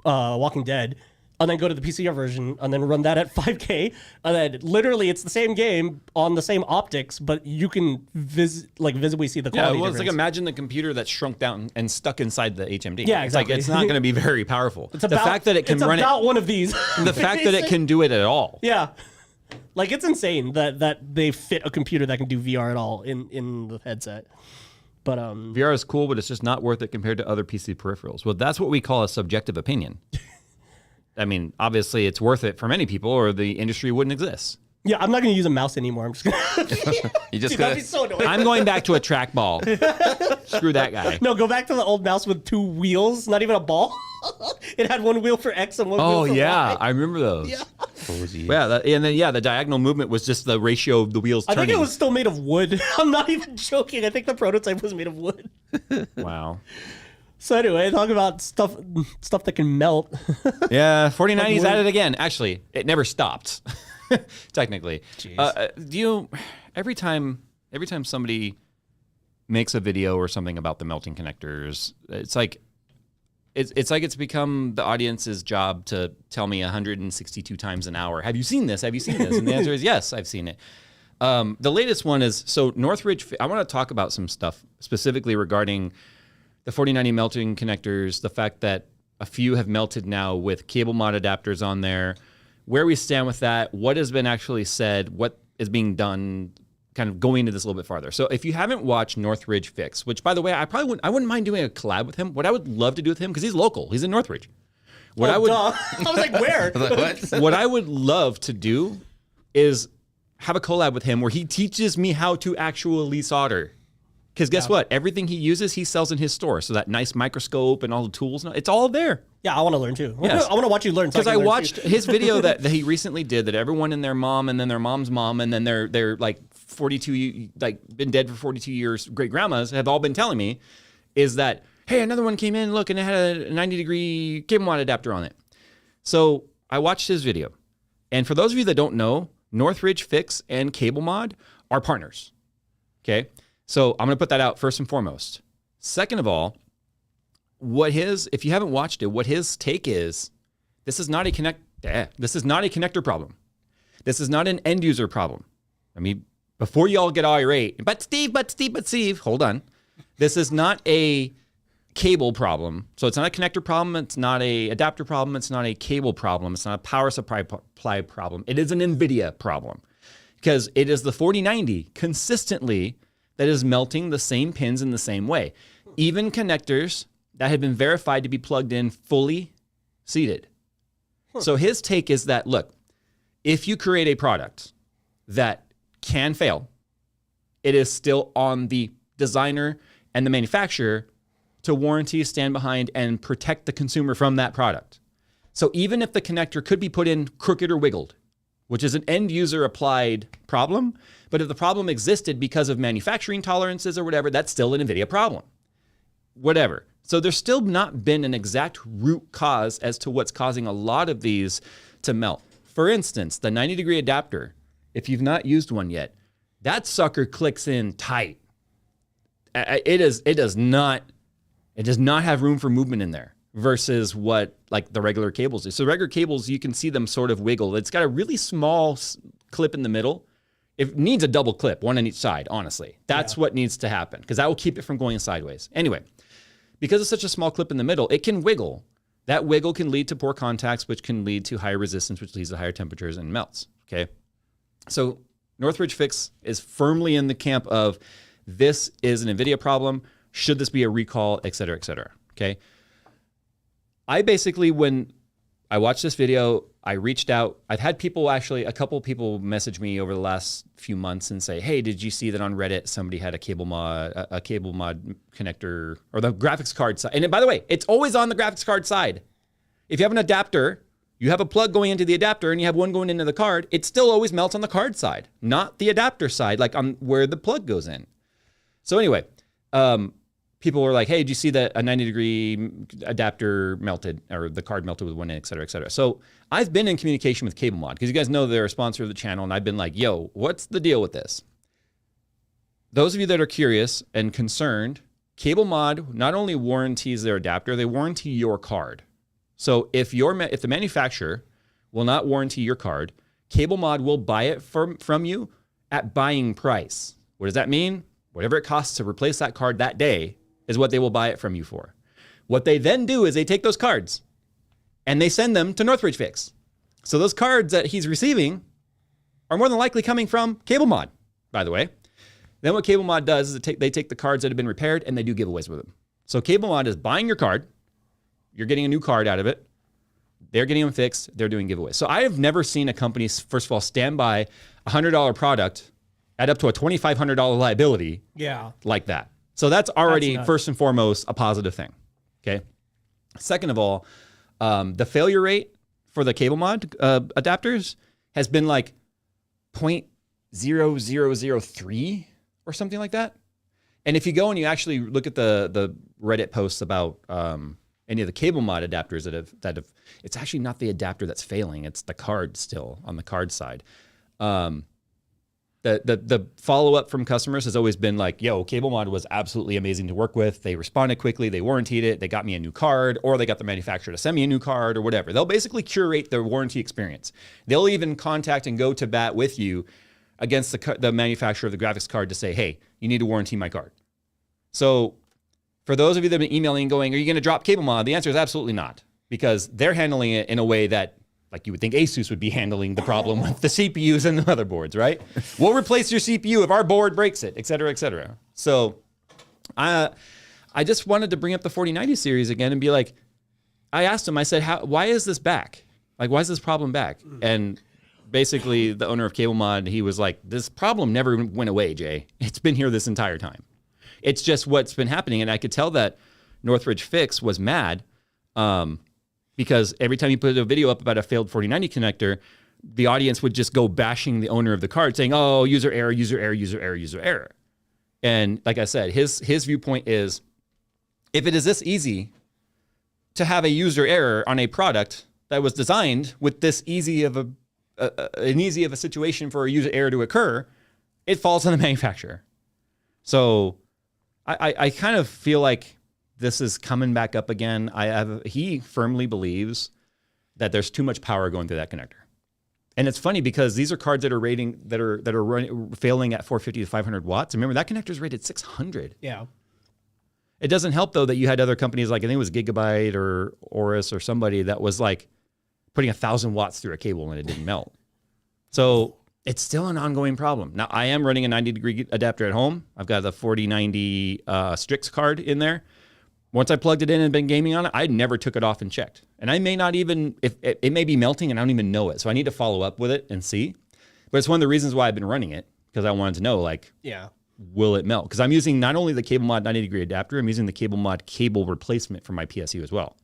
Walking Dead, and then go to the PCR version and then run that at 5K, and then literally it's the same game on the same optics, but you can visibly see the quality. Yeah, well, it's like difference. imagine the computer that's shrunk down and stuck inside the HMD. Yeah, It's like exactly. it's not going to be very powerful. It's The about, fact that it can it's run about it, one of these. the fact that it can do it at all. Yeah. Like it's insane that they fit a computer that can do VR at all in the headset. But VR is cool, but it's just not worth it compared to other PC peripherals. Well, that's what we call a subjective opinion. I mean, obviously it's worth it for many people or the industry wouldn't exist. yeah, I'm not going to use a mouse anymore. I'm just going to... You just Dude, that'd gotta, be so annoying. I'm going back to a trackball. Screw that guy. No, go back to the old mouse with 2 wheels, not even a ball. It had 1 wheel for X and 1 Oh, wheel for yeah. Y. I remember those. Yeah. cozy. Yeah, the diagonal movement was just the ratio of the wheels I turning. think it was still made of wood. I'm not even joking. I think the prototype was made of wood. Wow. So anyway, talk about stuff that can melt. Yeah, 4090's Like at it again. Actually, it never stopped. Technically. Do you every time somebody makes a video or something about the melting connectors, it's like it's become the audience's job to tell me 162 times an hour, have you seen this? Have you seen this? And the answer is yes, I've seen it. The latest one is, so Northridge, I want to talk about some stuff specifically regarding the 4090 melting connectors, the fact that a few have melted now with CableMod adapters on there, where we stand with that, what has been actually said, what is being done, kind of going into this a little bit farther. So if you haven't watched Northridge Fix, which by the way, I wouldn't mind doing a collab with him. What I would love to do with him, because he's local, he's in Northridge. I was like, where? What I would love to do is have a collab with him where he teaches me how to actually solder. Because guess what? Everything he uses, he sells in his store. So that nice microscope and all the tools, it's all there. Yeah, I want to learn too. Yes. I want to watch you learn. Because I watched his video that he recently did, that everyone and their mom and then their mom's mom and then they're like 42, like been dead for 42 years, great grandmas have all been telling me, is that, hey, another one came in, look, and it had a 90-degree CableMod adapter on it. So I watched his video. And for those of you that don't know, Northridge Fix and CableMod are partners. Okay? So I'm going to put that out first and foremost. Second of all, if you haven't watched it, what his take is, this is not a connector problem. This is not an end user problem. I mean, before you all get all irate, but Steve, hold on. This is not a cable problem. So it's not a connector problem. It's not a adapter problem. It's not a cable problem. It's not a power supply problem. It is an NVIDIA problem, because it is the 4090 consistently that is melting the same pins in the same way. Even connectors that had been verified to be plugged in fully seated. So his take is that, look, if you create a product that can fail, it is still on the designer and the manufacturer to warranty, stand behind, and protect the consumer from that product. So even if the connector could be put in crooked or wiggled, which is an end user applied problem, but if the problem existed because of manufacturing tolerances or whatever, that's still an NVIDIA problem. Whatever. So there's still not been an exact root cause as to what's causing a lot of these to melt. For instance, the 90-degree adapter, if you've not used one yet, that sucker clicks in tight. It does not have room for movement in there versus what like the regular cables do. So regular cables, you can see them sort of wiggle. It's got a really small clip in the middle. It needs a double clip, one on each side, honestly. That's what needs to happen, because that will keep it from going sideways. Anyway, because it's such a small clip in the middle, it can wiggle. That wiggle can lead to poor contacts, which can lead to higher resistance, which leads to higher temperatures and melts, okay? So Northridge Fix is firmly in the camp of this is an NVIDIA problem. Should this be a recall, et cetera, okay? I basically, when I watched this video, I reached out. I've had people a couple people message me over the last few months and say, hey, did you see that on Reddit somebody had a CableMod connector, or the graphics card side? And by the way, it's always on the graphics card side. If you have an adapter, you have a plug going into the adapter and you have one going into the card, it still always melts on the card side, not the adapter side, like on where the plug goes in. So anyway, people were like, hey, did you see that a 90-degree adapter melted, or the card melted with one end, et cetera. So I've been in communication with CableMod, because you guys know they're a sponsor of the channel, and I've been like, yo, what's the deal with this? Those of you that are curious and concerned, CableMod not only warranties their adapter, they warranty your card. So if the manufacturer will not warranty your card, CableMod will buy it from you at buying price. What does that mean? Whatever it costs to replace that card that day is what they will buy it from you for. What they then do is they take those cards and they send them to Northridge Fix. So those cards that he's receiving are more than likely coming from CableMod, by the way. Then what CableMod does is they take the cards that have been repaired and they do giveaways with them. So CableMod is buying your card. You're getting a new card out of it. They're getting them fixed. They're doing giveaways. So I have never seen a company, first of all, stand by a $100 product at up to a $2,500 liability like that. So that's already, first and foremost, a positive thing, okay? Second of all, the failure rate for the CableMod adapters has been like 0.0003 or something like that. And if you go and you actually look at the Reddit posts about, and any of the CableMod adapters that have, it's actually not the adapter that's failing. It's the card still on the card side. The follow-up from customers has always been like, yo, CableMod was absolutely amazing to work with. They responded quickly. They warrantied it. They got me a new card, or they got the manufacturer to send me a new card, or whatever. They'll basically curate their warranty experience. They'll even contact and go to bat with you against the manufacturer of the graphics card to say, hey, you need to warranty my card. So for those of you that have been emailing and going, are you going to drop CableMod? The answer is absolutely not, because they're handling it in a way that, like you would think ASUS would be handling the problem with the CPUs and the motherboards, right? We'll replace your CPU if our board breaks it, et cetera, et cetera. So I just wanted to bring up the 4090 series again and be like, I asked him, I said, why is this back? Like, why is this problem back? And basically the owner of CableMod, he was like, this problem never went away, Jay. It's been here this entire time. It's just what's been happening. And I could tell that Northridge Fix was mad, because every time you put a video up about a failed 4090 connector, the audience would just go bashing the owner of the card saying, oh, user error, user error, user error, user error. And like I said, his viewpoint is, if it is this easy to have a user error on a product that was designed with this easy of a situation for a user error to occur, it falls on the manufacturer. So I kind of feel like this is coming back up again. He firmly believes that there's too much power going through that connector. And it's funny because these are cards that are failing at 450 to 500 watts. Remember, that connector is rated 600. Yeah. It doesn't help though that you had other companies like, I think it was Gigabyte or Aorus or somebody that was like putting 1,000 watts through a cable and it didn't melt. So it's still an ongoing problem. Now, I am running a 90-degree adapter at home. I've got the 4090 Strix card in there. Once I plugged it in and been gaming on it, I never took it off and checked. And I may not even, if it may be melting and I don't even know it. So I need to follow up with it and see. But it's one of the reasons why I've been running it, because I wanted to know, like, yeah, will it melt? Because I'm using not only the CableMod 90-degree adapter, I'm using the CableMod cable replacement for my PSU as well.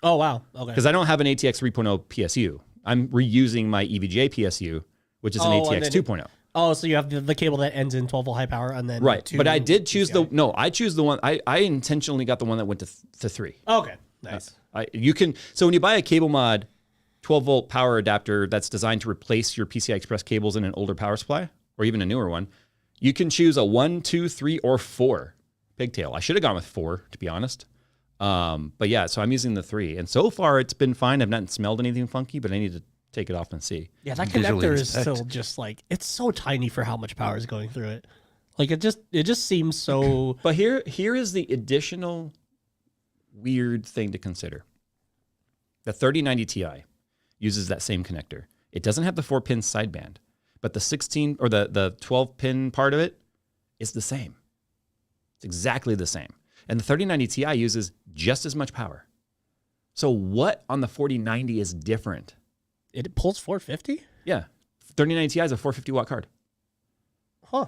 Oh, wow. Okay. Because I don't have an ATX 3.0 PSU. I'm reusing my EVGA PSU, which is an ATX 2.0. Oh, so you have the cable that ends in 12 volt high power, and then right. But I did choose I choose the one. I intentionally got the one that went to 3. Okay, nice. So when you buy a CableMod 12 volt power adapter that's designed to replace your PCI Express cables in an older power supply, or even a newer one, you can choose a 1, 2, 3, or 4 pigtail. I should have gone with 4, to be honest. But yeah, so I'm using the 3, and so far it's been fine. I've not smelled anything funky, but I need to take it off and see. Yeah, that connector is still just like, it's so tiny for how much power is going through it. Like it just seems so. But here is the additional weird thing to consider. The 3090 Ti uses that same connector. It doesn't have the 4-pin sideband, but the 16 or the 12-pin part of it is the same. It's exactly the same. And the 3090 Ti uses just as much power. So what on the 4090 is different? It pulls 450? Yeah. 3090 Ti is a 450 watt card. Huh.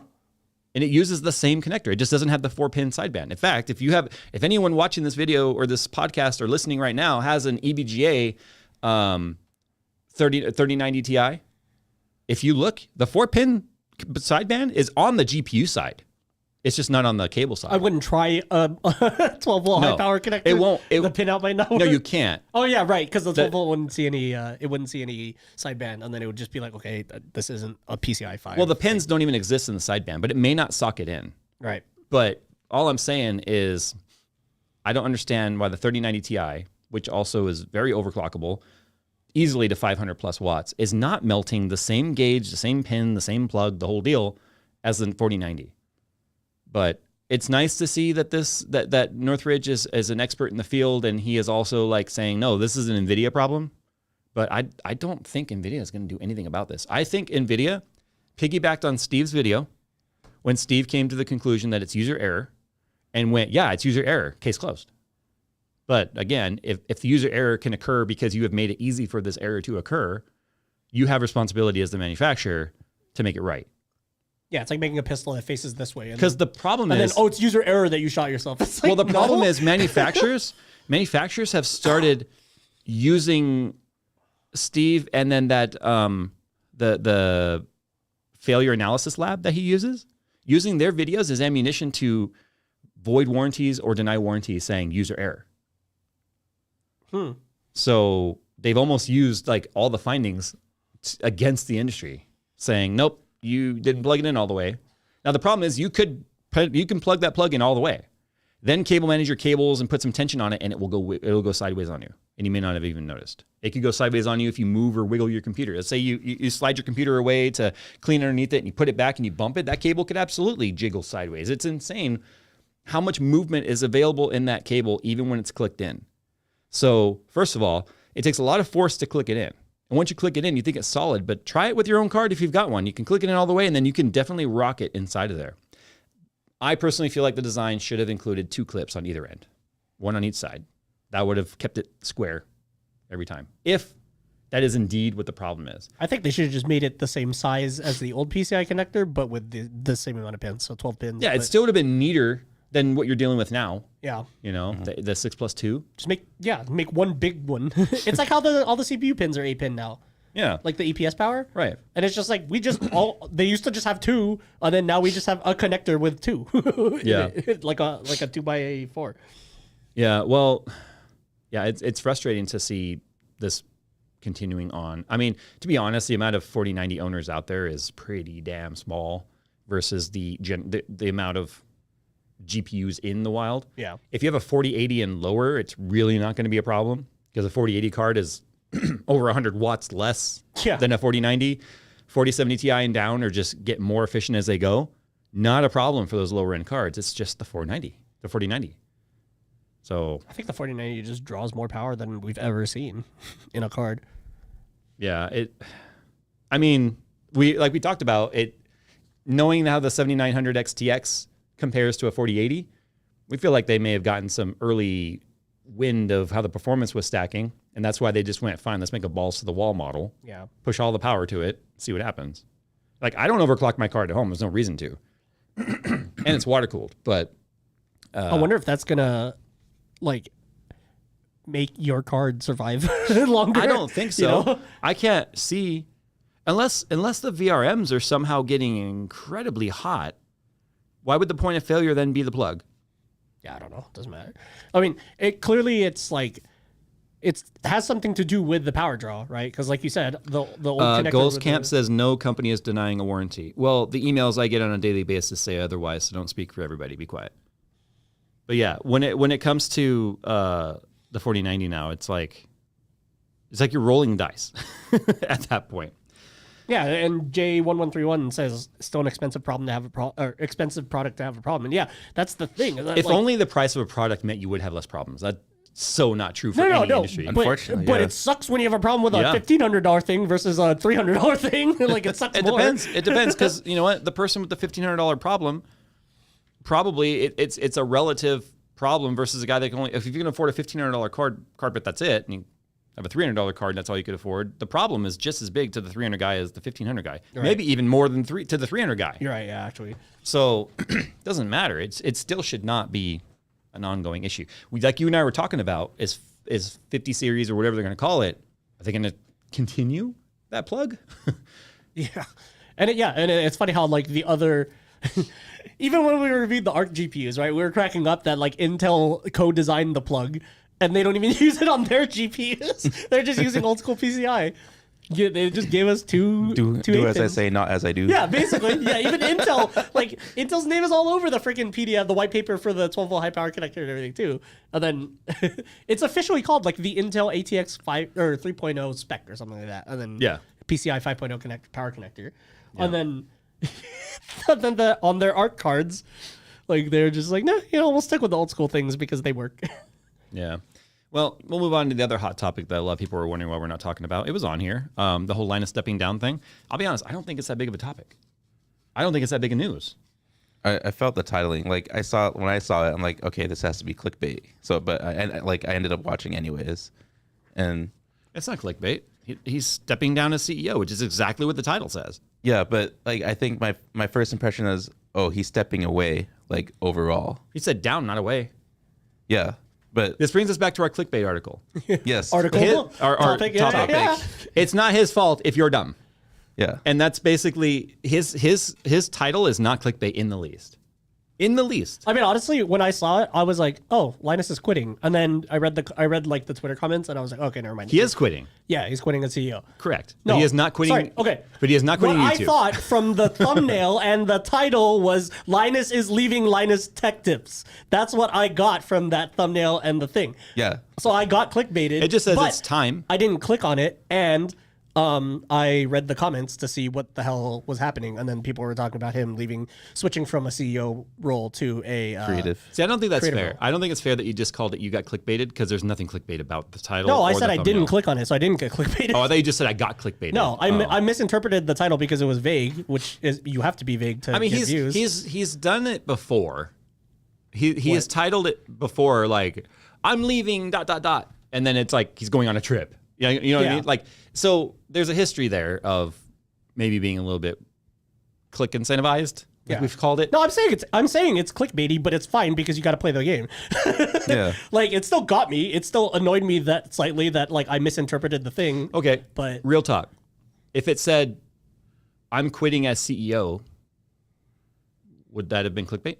And it uses the same connector. It just doesn't have the 4-pin sideband. In fact, if anyone watching this video or this podcast or listening right now has an EVGA 3090 Ti, if you look, the 4-pin sideband is on the GPU side. It's just not on the cable side. I wouldn't try a 12 volt high power connector. It won't. The pin out might not work. No, you can't. Oh yeah, right. Because the 12 volt wouldn't see any. It wouldn't see any sideband, and then it would just be like, okay, this isn't a PCI 5. Well, the pins don't even exist in the sideband, but it may not socket in. Right. But all I'm saying is, I don't understand why the 3090 Ti, which also is very overclockable, easily to 500 plus watts, is not melting the same gauge, the same pin, the same plug, the whole deal, as the 4090. But it's nice to see that that Northridge is an expert in the field, and he is also like saying, no, this is an NVIDIA problem. But I don't think NVIDIA is going to do anything about this. I think NVIDIA piggybacked on Steve's video when Steve came to the conclusion that it's user error and went, yeah, it's user error, case closed. But again, if the user error can occur because you have made it easy for this error to occur, you have responsibility as the manufacturer to make it right. Yeah, it's like making a pistol that faces this way. Because the problem is... And then, it's user error that you shot yourself. It's like, well, the problem is manufacturers have started using Steve and then that the failure analysis lab that he uses, using their videos as ammunition to void warranties or deny warranties saying user error. So they've almost used like all the findings against the industry, saying, nope, you didn't plug it in all the way. Now the problem is you can plug that plug in all the way, then cable manage your cables and put some tension on it, and it'll go sideways on you, and you may not have even noticed. It could go sideways on you if you move or wiggle your computer. Let's say you slide your computer away to clean underneath it, and you put it back and you bump it. That cable could absolutely jiggle sideways. It's insane how much movement is available in that cable, even when it's clicked in. So first of all, it takes a lot of force to click it in. And once you click it in, you think it's solid, but try it with your own card if you've got one. You can click it in all the way, and then you can definitely rock it inside of there. I personally feel like the design should have included 2 clips on either end, one on each side. That would have kept it square every time, if that is indeed what the problem is. I think they should have just made it the same size as the old PCI connector, but with the same amount of pins, so 12 pins. Yeah, it still would have been neater than what you're dealing with now. Yeah. You know, the 6+2. Just make one big one. It's like how all the CPU pins are 8-pin now. Yeah. Like the EPS power. Right. And it's just like they used to just have 2, and then now we just have a connector with 2. Yeah. like a 2x4. Yeah, well, yeah, it's frustrating to see this continuing on. I mean, to be honest, the amount of 4090 owners out there is pretty damn small versus the amount of GPUs in the wild. Yeah. If you have a 4080 and lower, it's really not going to be a problem because a 4080 card is over 100 watts less than a 4090. 4070 Ti and down or just get more efficient as they go. Not a problem for those lower end cards. It's just the 4090. So I think the 4090 just draws more power than we've ever seen in a card. Yeah, I mean, we talked about it, knowing how the 7900 XTX compares to a 4080, we feel like they may have gotten some early wind of how the performance was stacking, and that's why they just went, fine, let's make a balls to the wall model. Yeah. Push all the power to it, see what happens. Like, I don't overclock my card at home. There's no reason to. And it's water cooled, but I wonder if that's gonna like make your card survive longer. I don't think so. You know? I can't see unless the VRMs are somehow getting incredibly hot. Why would the point of failure then be the plug? Yeah, I don't know. Doesn't matter. I mean, it's has something to do with the power draw, right? Because like you said, the old connector. Ghost Camp says no company is denying a warranty. Well, the emails I get on a daily basis say otherwise, so don't speak for everybody. Be quiet. But yeah, when it comes to the 4090 now, it's like you're rolling dice at that point. Yeah, and J1131 says still an expensive problem to have expensive product to have a problem. And yeah, that's the thing. If only the price of a product meant you would have less problems. That's so not true for any industry. Unfortunately, but it sucks when you have a problem with a $1,500 thing versus a $300 thing. Like it sucks more. It depends because you know what, the person with the $1,500 problem, probably it's a relative problem versus a guy that can only, if you can afford a $1,500 carpet, that's it. And you have a $300 card, and that's all you could afford. The problem is just as big to the $300 guy as the $1,500 guy. Right. Maybe even more than to the $300 guy. You're right, yeah, actually. So it doesn't matter. It still should not be an ongoing issue. Like you and I were talking about, is 50 series or whatever they're going to call it, are they going to continue that plug? Yeah. And it's funny how like the other even when we reviewed the ARC GPUs, right, we were cracking up that like Intel co-designed the plug and they don't even use it on their GPUs. They're just using old school PCI. Yeah, they just gave us two do as I say, not as I do. Yeah, basically. Yeah, even Intel, like Intel's name is all over the freaking PDF, the white paper for the 12-volt high power connector and everything too. And then it's officially called like the Intel ATX 5 or 3.0 spec or something like that. And then PCI 5.0 power connector. Yeah. And then on their ARC cards, like they're just like, no, we'll stick with the old school things because they work. Yeah. Well, we'll move on to the other hot topic that a lot of people were wondering why we're not talking about. It was on here, the whole Linus stepping down thing. I'll be honest, I don't think it's that big of a topic. I don't think it's that big of news. I felt the titling. Like when I saw it, I'm like, okay, this has to be clickbait. So, but I ended up watching anyways, and it's not clickbait. He's stepping down as CEO, which is exactly what the title says. Yeah, but like I think my first impression is, oh, he's stepping away. Like overall, he said down, not away. Yeah. But this brings us back to our clickbait article. Yes. Our topic. Yeah. It's not his fault if you're dumb. Yeah. And that's basically his title is not clickbait in the least. in the least. I mean, honestly, when I saw it, I was like, "Oh, Linus is quitting," and then I read like the Twitter comments, and I was like, "Okay, never mind." He is quitting. Yeah, he's quitting as CEO. Correct. No, but he is not quitting. Sorry, okay. But he is not quitting what YouTube. I thought from the thumbnail and the title was Linus is leaving Linus Tech Tips. That's what I got from that thumbnail and the thing. Yeah. So I got clickbaited. It just says but it's time. I didn't click on it, and I read the comments to see what the hell was happening, and then people were talking about him switching from a CEO role to a Creative. See, I don't think that's Creative fair. role. I don't think it's fair that you just called it you got clickbaited because there's nothing clickbait about the title. No, I or said the I didn't thumbnail. click on it, so I didn't get clickbaited. Oh, I thought you just said I got clickbaited. No, I misinterpreted the title because it was vague, which is you have to be vague to I mean, get views. he's done it before. He has titled it before, like I'm leaving ... and then it's like he's going on a trip. You know what I Yeah. mean? Like, so there's a history there of maybe being a little bit click incentivized, like Yeah. we've called it. No, I'm saying it's clickbaity, but it's fine because you got to play the game. Yeah. Like it still got me. It still annoyed me that slightly that like I misinterpreted the thing. Okay, But real talk. If it said I'm quitting as CEO, would that have been clickbait?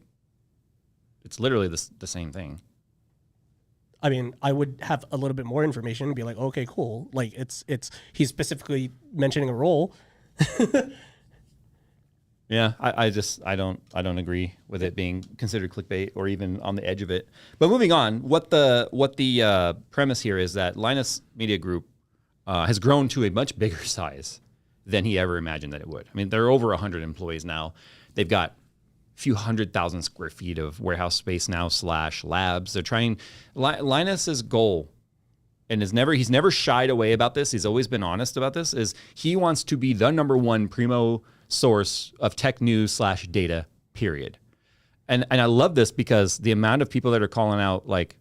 It's literally the same thing. I mean, I would have a little bit more information and be like, okay, cool. Like it's he's specifically mentioning a role. Yeah, I don't agree with it being considered clickbait or even on the edge of it. But moving on, what the premise here is that Linus Media Group has grown to a much bigger size than he ever imagined that it would. I mean, they're over 100 employees now. They've got a few 100,000 square feet of warehouse space now / labs. They're trying Linus's goal, and he's never shied away about this. He's always been honest about this. Is he wants to be the #1 primo source of tech news / data. Period. And I love this because the amount of people that are calling out like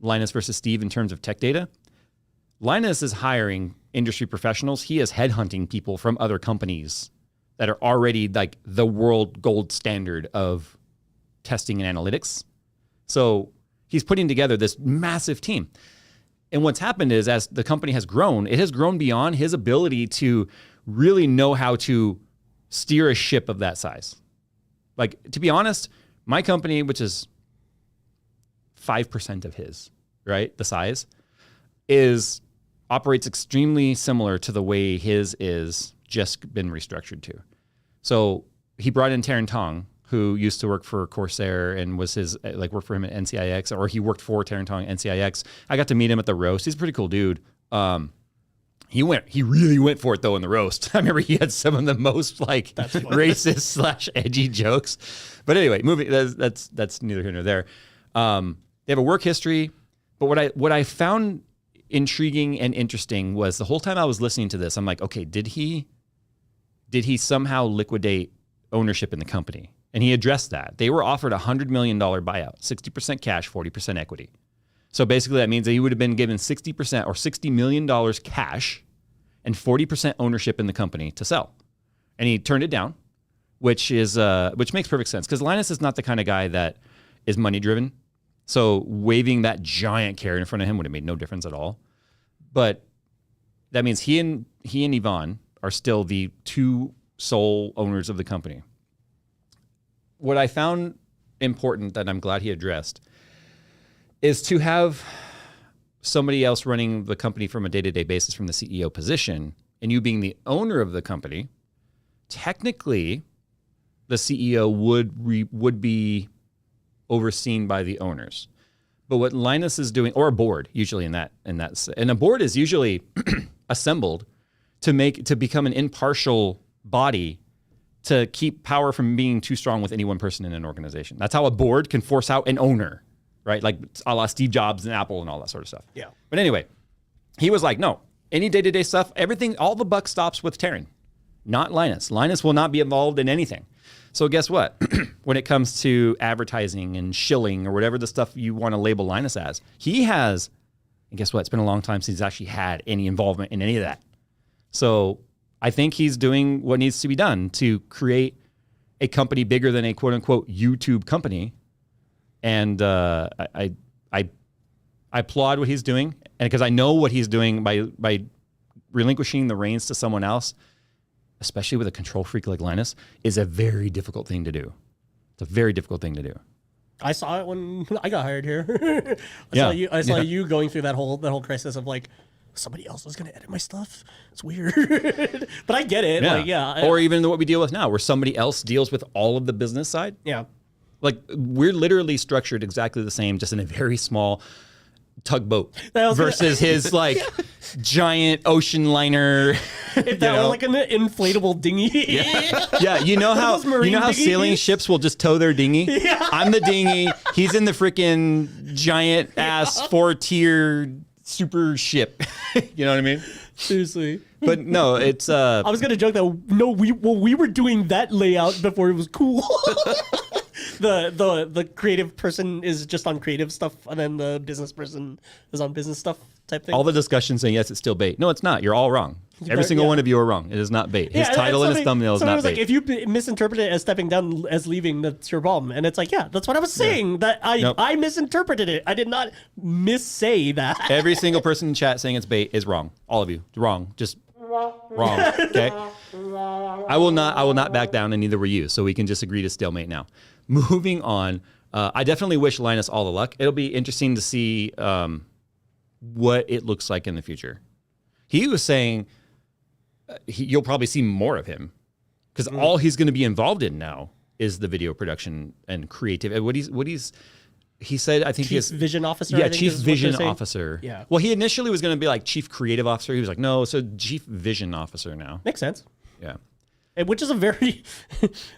Linus versus Steve in terms of tech data. Linus is hiring industry professionals. He is headhunting people from other companies that are already like the world gold standard of testing and analytics. So he's putting together this massive team. And what's happened is as the company has grown, it has grown beyond his ability to really know how to steer a ship of that size. Like, to be honest, my company, which is 5% of his, right, the size, operates extremely similar to the way his is just been restructured to. So he brought in Taryn Tong, who used to work for Corsair and was worked for him at NCIX, or he worked for Taryn Tong at NCIX. I got to meet him at the roast. He's a pretty cool dude. He really went for it though in the roast. I remember he had some of the most like racist / edgy jokes. But anyway, that's neither here nor there. They have a work history, but what I found intriguing and interesting was the whole time I was listening to this, I'm like, okay, did he somehow liquidate ownership in the company? And he addressed that. They were offered a $100 million buyout, 60% cash, 40% equity. So basically that means that he would have been given 60% or $60 million cash and 40% ownership in the company to sell. And he turned it down, which makes perfect sense because Linus is not the kind of guy that is money driven. So waving that giant carrot in front of him would have made no difference at all. But that means he and Yvonne are still the two sole owners of the company. What I found important that I'm glad he addressed is to have somebody else running the company from a day-to-day basis from the CEO position, and you being the owner of the company. Technically, the CEO would be overseen by the owners. But what Linus is doing, or a board, usually and a board is usually assembled to become an impartial body to keep power from being too strong with any one person in an organization. That's how a board can force out an owner, right? Like a la Steve Jobs and Apple and all that sort of stuff. Yeah. But anyway, he was like, no, any day-to-day stuff, everything, all the buck stops with Taryn, not Linus. Linus will not be involved in anything. So guess what? When it comes to advertising and shilling or whatever the stuff you want to label Linus as, he has, and guess what? It's been a long time since he's actually had any involvement in any of that. So I think he's doing what needs to be done to create a company bigger than a quote unquote YouTube company. And I applaud what he's doing. And because I know what he's doing by relinquishing the reins to someone else, especially with a control freak like Linus, is a very difficult thing to do. It's a very difficult thing to do. I saw it when I got hired here. Yeah. I saw you going through that whole crisis of like, somebody else is going to edit my stuff. It's weird, but I get it. Or even what we deal with now, where somebody else deals with all of the business side. Yeah. Like we're literally structured exactly the same, just in a very small tugboat versus his like giant ocean liner. If that were like an inflatable dinghy. Yeah, you know how dinghies? sailing ships will just tow their dinghy? Yeah. I'm the dinghy. He's in the freaking giant ass 4-tier super ship. You know what I mean? Seriously. But no, it's I was gonna joke that no, we were doing that layout before it was cool. The creative person is just on creative stuff, and then the business person is on business stuff type thing. all the discussion saying yes, it's still bait. No, it's not. You're all wrong. Every single one of you are wrong. It is not bait. His title and his thumbnail is not bait. Like, if you misinterpret it as stepping down as leaving, that's your problem. And it's like, yeah, that's what I was saying. That I misinterpreted it. I did not missay that. Every single person in chat saying it's bait is wrong. All of you, wrong. Just wrong. Okay. I will not back down, and neither were you. So we can just agree to stalemate now. Moving on. I definitely wish Linus all the luck. It'll be interesting to see what it looks like in the future. He was saying you'll probably see more of him because all he's going to be involved in now is the video production and creative. He said, I think Chief Vision Officer. Yeah, Chief Vision Officer. Yeah. Well, he initially was going to be like Chief Creative Officer. He was like, no, so Chief Vision Officer now. Makes sense. Yeah. Which is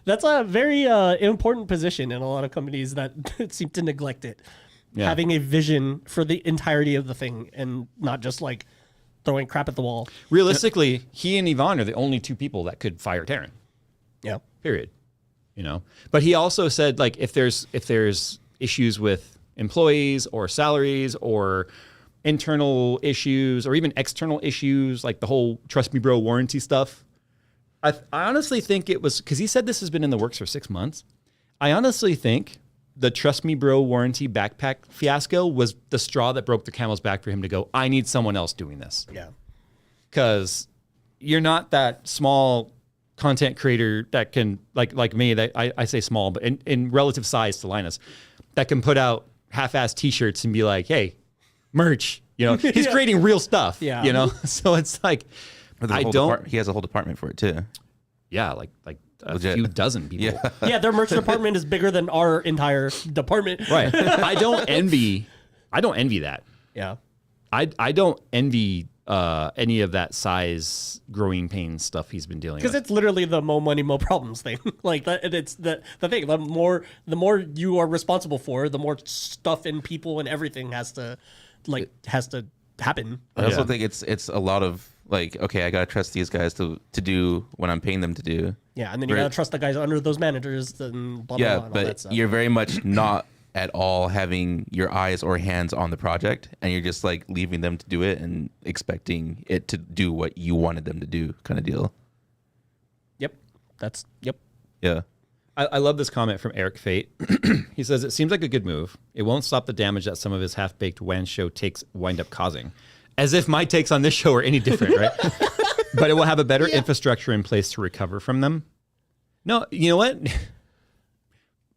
that's a very important position in a lot of companies that seem to neglect it. Yeah. Having a vision for the entirety of the thing and not just like throwing crap at the wall. Realistically, he and Yvonne are the only two people that could fire Taryn. Yeah. Period. You know, but he also said like if there's issues with employees or salaries or internal issues or even external issues, like the whole Trust Me Bro warranty stuff. I honestly think it was because he said this has been in the works for 6 months. I honestly think the Trust Me Bro warranty backpack fiasco was the straw that broke the camel's back for him to go, I need someone else doing this. Yeah. Because you're not that small content creator that can, like me, that I say small, but in relative size to Linus, that can put out half-assed t-shirts and be like, hey, merch. You know, he's creating real stuff. Yeah. You know, so it's like, He has a whole department for it too. Yeah, like a Legit. few dozen people. Yeah, their merch department is bigger than our entire department. Right. I don't envy that. Yeah. I don't envy any of that size growing pain stuff he's been dealing with. Because it's literally the mo money, mo problems thing. Like that, it's the thing. The more you are responsible for, the more stuff and people and everything has to happen. I also think it's a lot of like, okay, I gotta trust these guys to do what I'm paying them to do. Yeah, and then you gotta trust the guys under those managers and blah blah blah. And all that stuff. You're very much not at all having your eyes or hands on the project, and you're just like leaving them to do it and expecting it to do what you wanted them to do, kind of deal. Yep. Yeah. I love this comment from Eric Fate. He says, it seems like a good move. It won't stop the damage that some of his half-baked WAN show takes wind up causing. As if my takes on this show are any different, right? But it will have a better infrastructure in place to recover from them. No, you know what?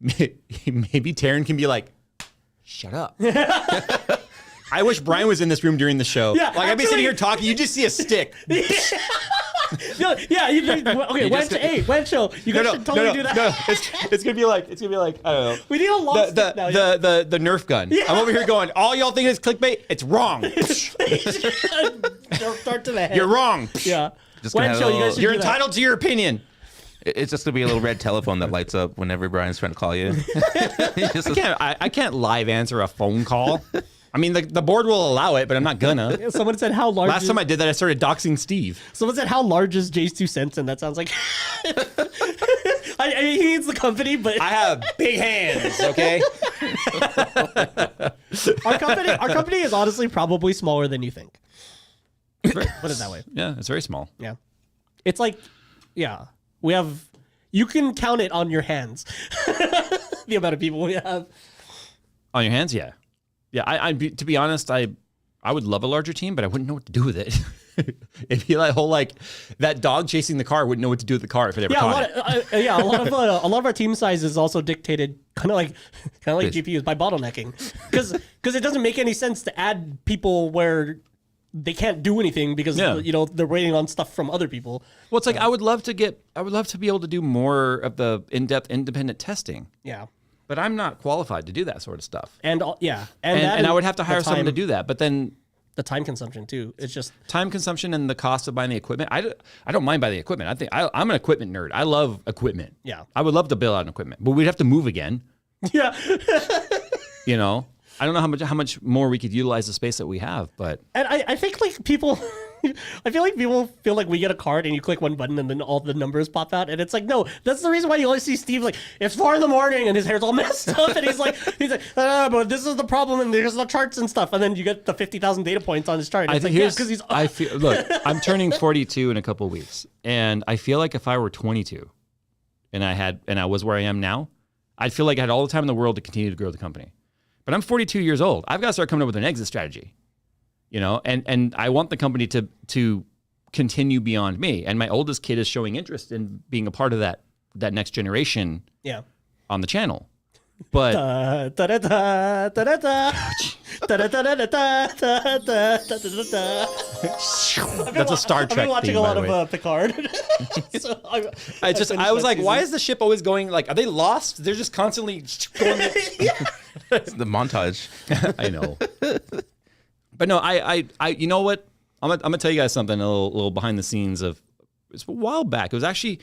Maybe Taryn can be like, shut up. I wish Brian was in this room during the show. Yeah, like I'd be sitting here talking, you just see a stick. Okay, WAN show. You guys should totally do that. No, it's gonna be like I don't know. We need a long stick now. The Nerf gun. Yeah. I'm over here going, all y'all think it's clickbait? It's wrong. Start to the head. You're wrong. Yeah. Just WAN show. You guys should You're do that. entitled to your opinion. It's just gonna be a little red telephone that lights up whenever Brian's trying to call you. I can't live answer a phone call. I mean, the board will allow it, but I'm not gonna. Someone said how large. Last time I did that, I started doxing Steve. Someone said how large is JayzTwoCents, and that sounds like. I mean, he needs the company, but I have big hands. Okay. Our company is honestly probably smaller than you think. Put it that way. Yeah, it's very small. Yeah, it's like, yeah, we have. You can count it on your hands. The amount of people we have. On your hands, yeah. Yeah, to be honest, I I would love a larger team, but I wouldn't know what to do with it. It'd be like whole like that dog chasing the car wouldn't know what to do with the car if it ever caught it. A lot of our team size is also dictated kind of like GPUs by bottlenecking, because it doesn't make any sense to add people where they can't do anything because they're waiting on stuff from other people. Well, it's like I would love to be able to do more of the in-depth independent testing. Yeah. But I'm not qualified to do that sort of stuff. And I would have to hire someone to do that. But then the time consumption too. It's just time consumption and the cost of buying the equipment. I don't mind buying the equipment. I think I'm an equipment nerd. I love equipment. Yeah. I would love to build out an equipment, but we'd have to move again. Yeah. I don't know how much more we could utilize the space that we have, but and I think like people. I feel like people feel like we get a card and you click one button and then all the numbers pop out, and it's like, no, that's the reason why you always see Steve like it's 4 a.m. and his hair's all messed up and he's like but this is the problem and there's the charts and stuff, and then you get the 50,000 data points on his chart. And Look, I'm turning 42 in a couple of weeks, and I feel like if I were 22 and I was where I am now, I'd feel like I had all the time in the world to continue to grow the company. But I'm 42 years old. I've got to start coming up with an exit strategy. And I want the company to continue beyond me. And my oldest kid is showing interest in being a part of that next generation on the channel. But that's a Star Trek I've been watching theme, a lot by the way. of Picard. So I was like, why is the ship always going like, are they lost? They're just constantly going. It's the montage. I know. But no, I you know what? I'm gonna tell you guys something a little behind the scenes of. It's a while back. It was actually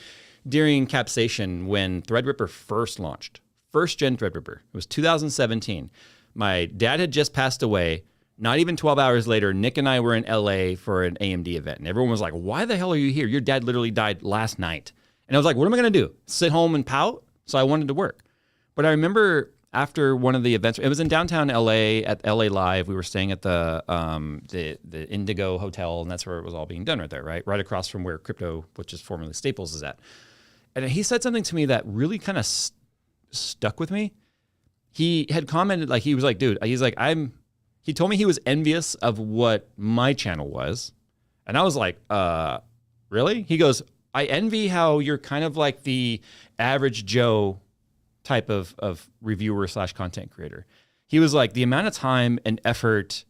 during Capsation when Threadripper first launched. First gen Threadripper. It was 2017. My dad had just passed away. Not even 12 hours later, Nick and I were in LA for an AMD event. And everyone was like, why the hell are you here? Your dad literally died last night. And I was like, what am I going to do? Sit home and pout? So I wanted to work. But I remember after one of the events, it was in downtown LA at LA Live. We were staying at the Indigo Hotel, and that's where it was all being done right there, right? Right across from where Crypto, which is formerly Staples, is at. And he said something to me that really kind of stuck with me. He had commented, like, he was like, dude, he's like, he told me he was envious of what my channel was. And I was like, really? He goes, I envy how you're kind of like the average Joe type of reviewer / content creator. He was like, the amount of time and effort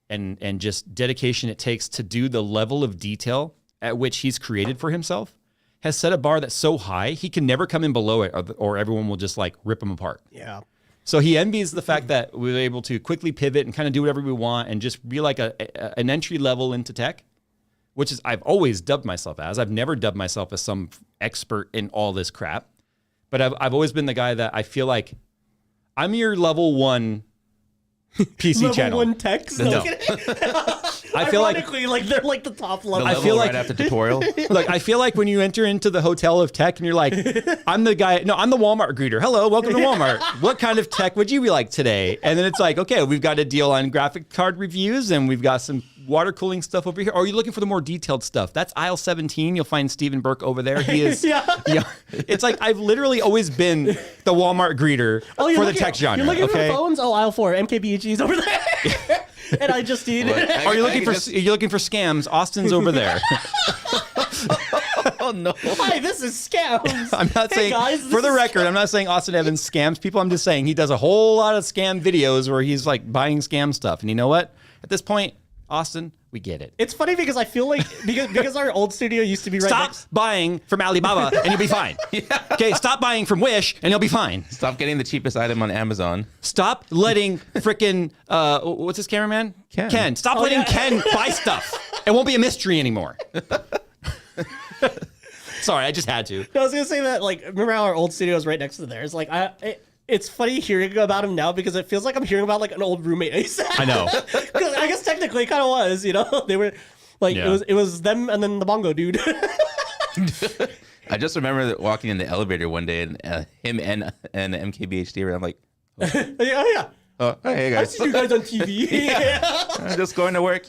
and just dedication it takes to do the level of detail at which he's created for himself has set a bar that's so high, he can never come in below it or everyone will just like rip him apart. Yeah. So he envies the fact that we were able to quickly pivot and kind of do whatever we want and just be like an entry level into tech, which is I've always dubbed myself as. I've never dubbed myself as some expert in all this crap, but I've always been the guy that I feel like I'm your level 1 PC channel. Level 1 tech? No. I feel like they're like the top level. I feel like right after tutorial. Look, I feel like when you enter into the hotel of tech and you're like, I'm the Walmart greeter. Hello, welcome to Walmart. What kind of tech would you be like today? And then it's like, okay, we've got a deal on graphic card reviews and we've got some water cooling stuff over here. Or are you looking for the more detailed stuff? That's aisle 17. You'll find Stephen Burke over there. He is. Yeah. It's like I've literally always been the Walmart greeter for the tech genre. You're looking for phones? Oh, aisle 4. MKBHD's over there. And I just need it. Are you looking for scams? Austin's over there. Oh no! Hi, this is scams. I'm not saying, guys, for the record, I'm not saying Austin Evans scams people. I'm just saying he does a whole lot of scam videos where he's like buying scam stuff. And you know what? At this point, Austin, we get it. It's funny because I feel like because our old studio used to be right Stop buying from Alibaba and you'll be fine. Okay, stop buying from Wish and you'll be fine. Stop getting the cheapest item on Amazon. Stop letting frickin' what's his cameraman? Ken. Stop letting Ken buy stuff. It won't be a mystery anymore. Sorry, I just had to. No, I was gonna say that, like, remember how our old studio is right next to theirs? Like, it's funny hearing about him now because it feels like I'm hearing about like an old roommate. I know. Because I guess technically it kind of was, They were like it was them and then the bongo dude. I just remember walking in the elevator one day and him and MKBHD were. I'm like, yeah. Oh, hey guys. I've seen you guys on TV. Yeah. I'm just going to work,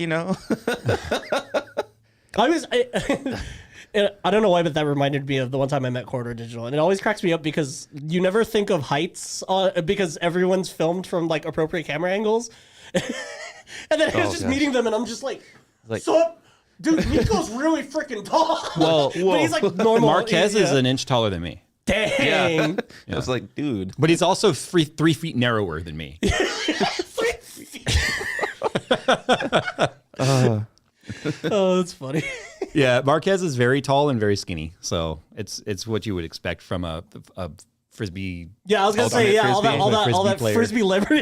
I don't know why, but that reminded me of the one time I met Corridor Digital, and it always cracks me up because you never think of heights because everyone's filmed from like appropriate camera angles. And then I was just gosh. meeting them, and I'm just like, Like- so, dude, Nico's really freaking tall. Well, but he's like normal. Marquez is yeah. an inch taller than me. Dang. I was like, dude. But he's also 3 feet narrower than me. Oh, that's funny. Yeah, Marquez is very tall and very skinny. So it's what you would expect from a frisbee. Yeah, I was gonna say, yeah, all that player. frisbee liver.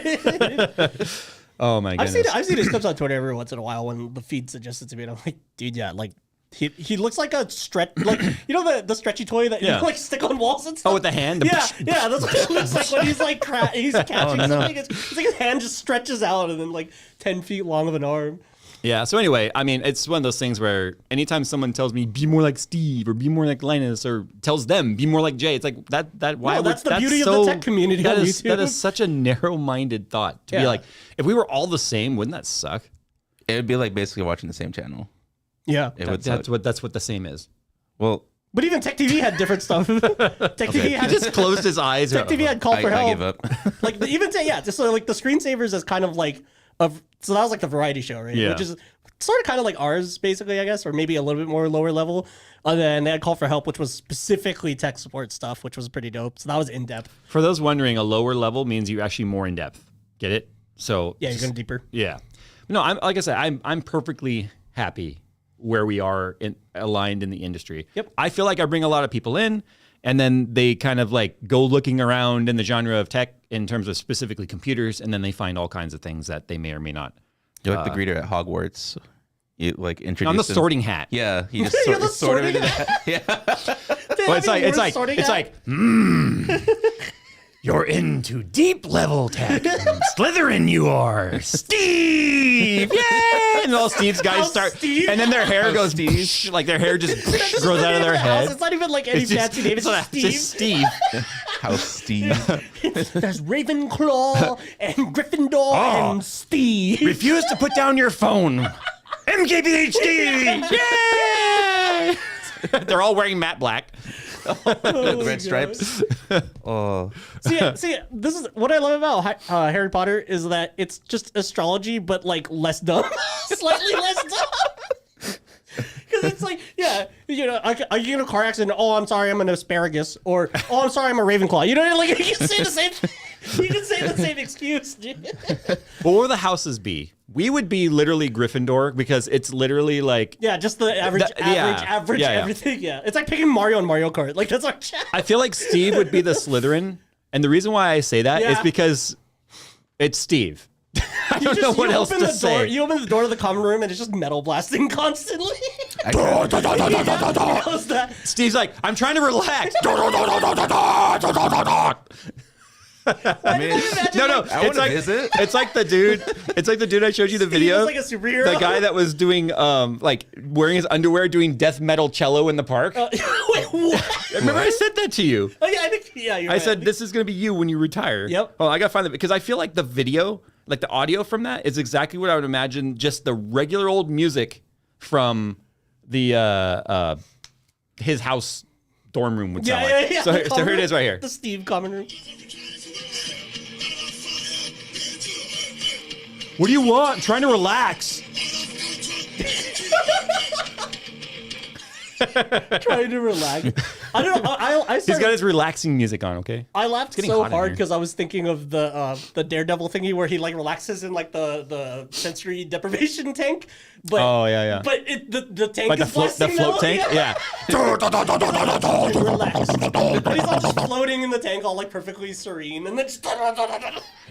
Oh my I've goodness. seen his clips on Twitter every once in a while when the feed suggests it to me, and I'm like, dude, yeah, like he looks like a stretch, like you know the stretchy toy that you like stick on walls and stuff. Oh, with the hand. Yeah, that's what it looks like when he's like he's catching something. It's like his hand just stretches out and then like 10 feet long of an arm. Yeah. So anyway, I mean, it's one of those things where anytime someone tells me be more like Steve or be more like Linus or tells them be more like Jay, it's like that. Why? No, that's the beauty of the tech community on YouTube. That is such a narrow-minded thought to be like, if we were all the same, wouldn't that suck? It would be like basically watching the same channel. Yeah, It would suck. That's what the same is. Well, but even Tech TV had different stuff. Tech TV He had just closed his eyes. Tech TV had call for help. I give up. Like just so like the screensavers is kind of like so that was like the variety show, right? Yeah. Which is sort of kind of like ours, basically, I guess, or maybe a little bit more lower level. And then they had call for help, which was specifically tech support stuff, which was pretty dope. So that was in depth. For those wondering, a lower level means you're actually more in depth. Get it? So Yeah, you're going deeper. Yeah. No, I'm like I said, I'm perfectly happy where we are aligned in the industry. Yep. I feel like I bring a lot of people in, and then they kind of like go looking around in the genre of tech in terms of specifically computers, and then they find all kinds of things that they may or may not. You're like the greeter at Hogwarts. You like introduce. I'm the them- sorting hat. Yeah, you just You're the sort of sorting into that. Yeah. Well, it's like you're into deep level tech. Slytherin, you are. Steve! Yay! And all Steve's guys How start, Steve? and then their hair goes, like their hair just grows out of their head. It's not even like any fancy name. It's just Steve. Just Steve. House Steve. There's Ravenclaw and Gryffindor and Steve. Refuse to put down your phone. MKBHD! Yay! They're all wearing matte black. The red stripes. Oh. See, this is what I love about Harry Potter is that it's just astrology, but like less dumb, slightly less dumb. Because it's like, yeah, you know, I get in a car accident. Oh, I'm sorry, I'm an asparagus, or oh, I'm sorry, I'm a Ravenclaw. You know, like you can say the same. You can say the same excuse. What would the houses be? We would be literally Gryffindor because it's literally like. Yeah, just the average, Yeah. everything. Yeah, it's like picking Mario and Mario Kart. Like that's our chat. I feel like Steve would be the Slytherin, and the reason why I say that is Yeah. because it's Steve. I don't know what else to say. You open the door to the common room and it's just metal blasting constantly. How's that? Steve's like, I'm trying to relax. I mean, No, I it's want to like visit. it's like the dude. It's like the dude I showed you the video. Like a superhero. The guy that was doing like wearing his underwear, doing death metal cello in the park. Wait, what? Remember I said that to you. Oh yeah, I think you're I right. said this is gonna be you when you retire. Yep. Oh, I gotta find it because I feel like the video, like the audio from that, is exactly what I would imagine. Just the regular old music from the his house dorm room would sound like. Yeah. So, The so here it common is right here. The Steve common room. What do you want? I'm trying to relax. Trying to relax. I don't know. I He's got his relaxing music on. Okay. I laughed getting so hot in hard here. because I was thinking of the Daredevil thingy where he like relaxes in like the sensory deprivation tank. But Oh, yeah. But the tank Like is the blasting float metal, tank. Yeah. Relax. But he's all just floating in the tank, all like perfectly serene, and then just.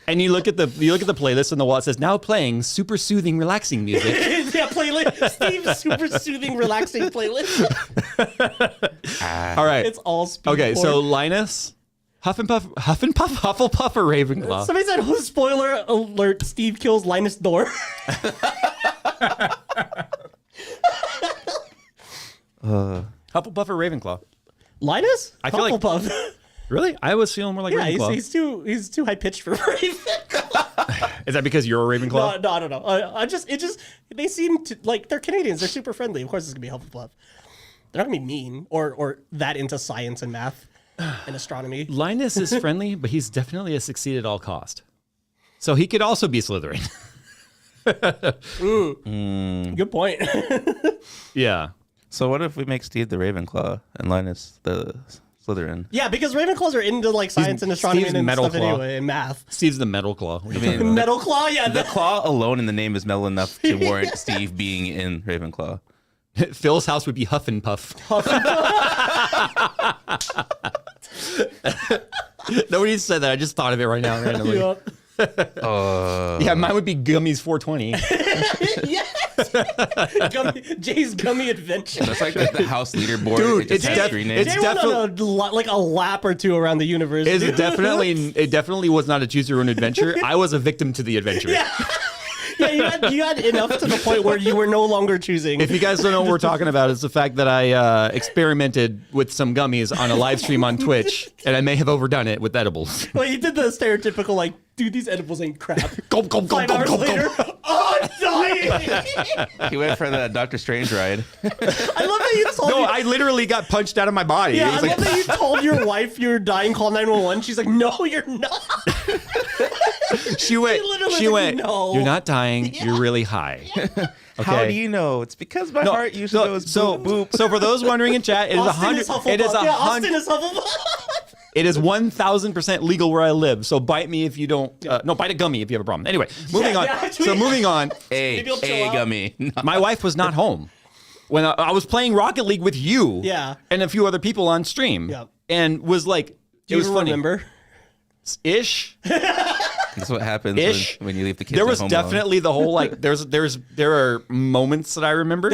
And you look at the playlist on the wall. It says now playing super soothing, relaxing music. Yeah, playlist. Steve's super soothing, relaxing playlist. All right. It's all speed. Okay, so porn. Linus, Hufflepuff, Hufflepuff, or Ravenclaw? Somebody said, "Oh, spoiler alert! Steve kills Linus Door." Hufflepuff or Ravenclaw? Linus? I feel like- Hufflepuff. Really? I was feeling more like Yeah, Ravenclaw. he's too high pitched for Ravenclaw. Is that because you're a Ravenclaw? No, I don't know. They seem to like they're Canadians. They're super friendly. Of course, it's gonna be Hufflepuff. They're not gonna be mean or that into science and math and astronomy. Linus is friendly, but he's definitely a succeed at all cost. So he could also be Slytherin. Good point. Yeah. So what if we make Steve the Ravenclaw and Linus the Slytherin? Yeah, because Ravenclaws are into like science and astronomy Steve's and metal stuff claw. anyway, and math. Steve's the metal claw. What are you I mean, talking about? Metal claw, yeah. The claw alone in the name is metal enough to warrant Steve being in Ravenclaw. Phil's house would be Huff and Puff. Nobody said that. I just thought of it right now randomly. Yup. Yeah, mine would be Gummies 420. Yes. Jay's Gummy Adventure. That's like the house leaderboard. Dude, It just it's has def- three names. it's Jay went on definitely- like a lap or two around the universe. It dude. definitely was not a choose your own adventure. I was a victim to the adventure. Yeah, you had enough to the point where you were no longer choosing. If you guys don't know what we're talking about, it's the fact that I experimented with some gummies on a live stream on Twitch, and I may have overdone it with edibles. Well, you did the stereotypical like, dude, these edibles ain't crap. Gulp, gulp, gulp, 5 gulp, hours gulp, later, gulp. oh, I'm dying. He went for the Doctor Strange ride. I love that you told No, me. I literally got punched out of my body. Yeah, It I was love like, that you told your wife you were dying, call 911. She's like, no, you're not. she went, literally like, "No." you're not dying, you're really high. Okay. How do you know? It's because my heart usually goes boop, boop. So for those wondering in chat, it is Austin is 100. It is Hufflepuff. Yeah, 100. Austin is Hufflepuff. It is 1,000% legal where I live. So bite me if you don't. No, bite a gummy if you have a problem. Anyway, moving on. actually- So moving on. Maybe you'll chill A out. gummy. My wife was not home when I was playing Rocket League with you. Yeah. And a few other people on stream. Yeah. And was like, Do it you was funny. remember? Ish. That's what happens Ish. when you leave the kids There at was home definitely the whole like there are moments that I remember.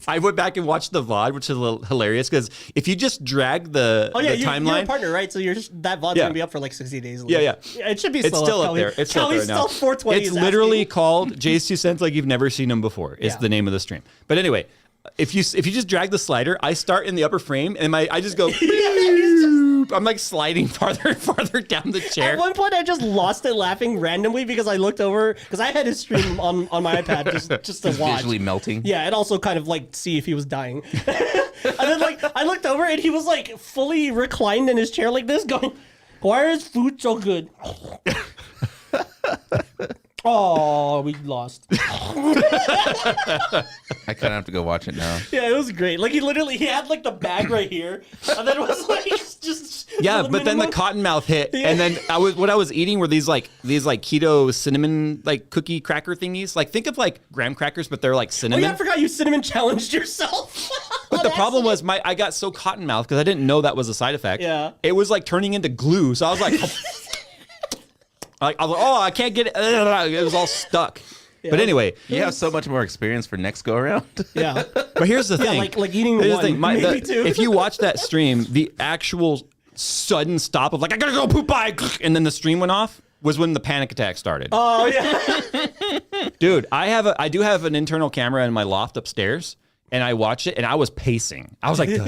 I went back and watched the VOD, which is a little hilarious because if you just drag the, Oh yeah, the you're timeline. a partner, right? So that VOD's Yeah. gonna be up for like 60 days. Yeah, yeah. It should be. It's still up there. It's still up there Kelly's now. still 420. It's is literally asking. called JayzTwoCents like you've never seen them before. It's Yeah. the name of the stream. But anyway, if you just drag the slider, I start in the upper frame and I just go. I'm like sliding farther and farther down the chair. At one point, I just lost it laughing randomly because I looked over because I had his stream on my iPad just to It's watch. visually melting. Yeah, and also kind of like see if he was dying. And then like I looked over and he was like fully reclined in his chair like this, going, "Why is food so good?" Oh, we lost. I kind of have to go watch it now. Yeah, it was great. Like he had like the bag right here, and then it was like just Yeah, the but then the minimum. cottonmouth hit, and then what I was eating were these keto cinnamon like cookie cracker thingies. Like think of like graham crackers, but they're like Oh cinnamon. yeah, I forgot you cinnamon challenged yourself. But the problem was I got so cottonmouth because I didn't know that was a side effect. Yeah. It was like turning into glue. So I was like, I was like, oh, I can't get it. It was all stuck. But anyway, You have so much more experience for next go around. Yeah, but here's the thing. like eating Here's one, the thing. maybe two. If you watch that stream, the actual sudden stop of like I gotta go poop by, and then the stream went off was when the panic attack started. Oh yeah. Dude, I do have an internal camera in my loft upstairs. And I watched it, and I was pacing. I was like, trying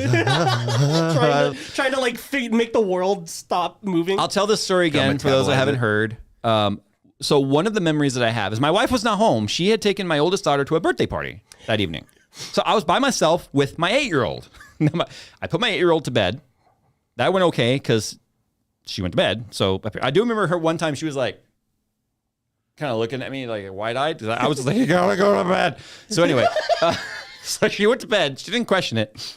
to like make the world stop moving. I'll tell this story again for those that metabolize haven't it. heard. So one of the memories that I have is my wife was not home. She had taken my oldest daughter to a birthday party that evening. So I was by myself with my 8-year-old. I put my 8-year-old to bed. That went okay because she went to bed. So I do remember her one time. She was like, kind of looking at me like wide-eyed. I was like, I gotta go to bed. So anyway. So she went to bed. She didn't question it.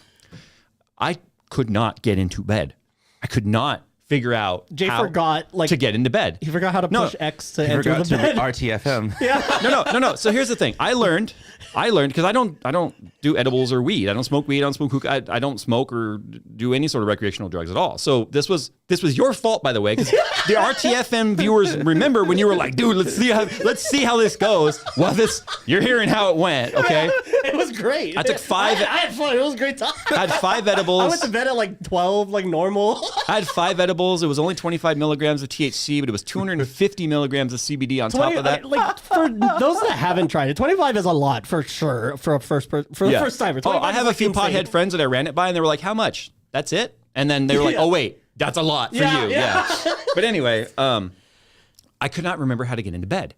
I could not get into bed. I could not figure out Jay how forgot like to get into bed. he forgot how to push X to I enter forgot the to bed. RTFM. No. So here's the thing. I learned because I don't do edibles or weed. I don't smoke weed. I don't smoke hookah. I don't smoke or do any sort of recreational drugs at all. So this was your fault, by the way, because the RTFM viewers remember when you were like, dude, let's see how this goes. Well, you're hearing how it went, okay? It was great. I took 5 I had fun. It was a great time. I had 5 edibles. I went to bed at like 12, like normal. I had 5 edibles. It was only 25 milligrams of THC, but it was 250 milligrams of CBD on top of that. Like for those that haven't tried it, 25 is a lot for sure for the first timer. Oh, 25 I is, have a like, few insane. pothead friends that I ran it by, and they were like, "How much? That's it?" And then they were like, Yeah. "Oh wait, that's a lot for Yeah, you." yeah. Yeah. But anyway, I could not remember how to get into bed,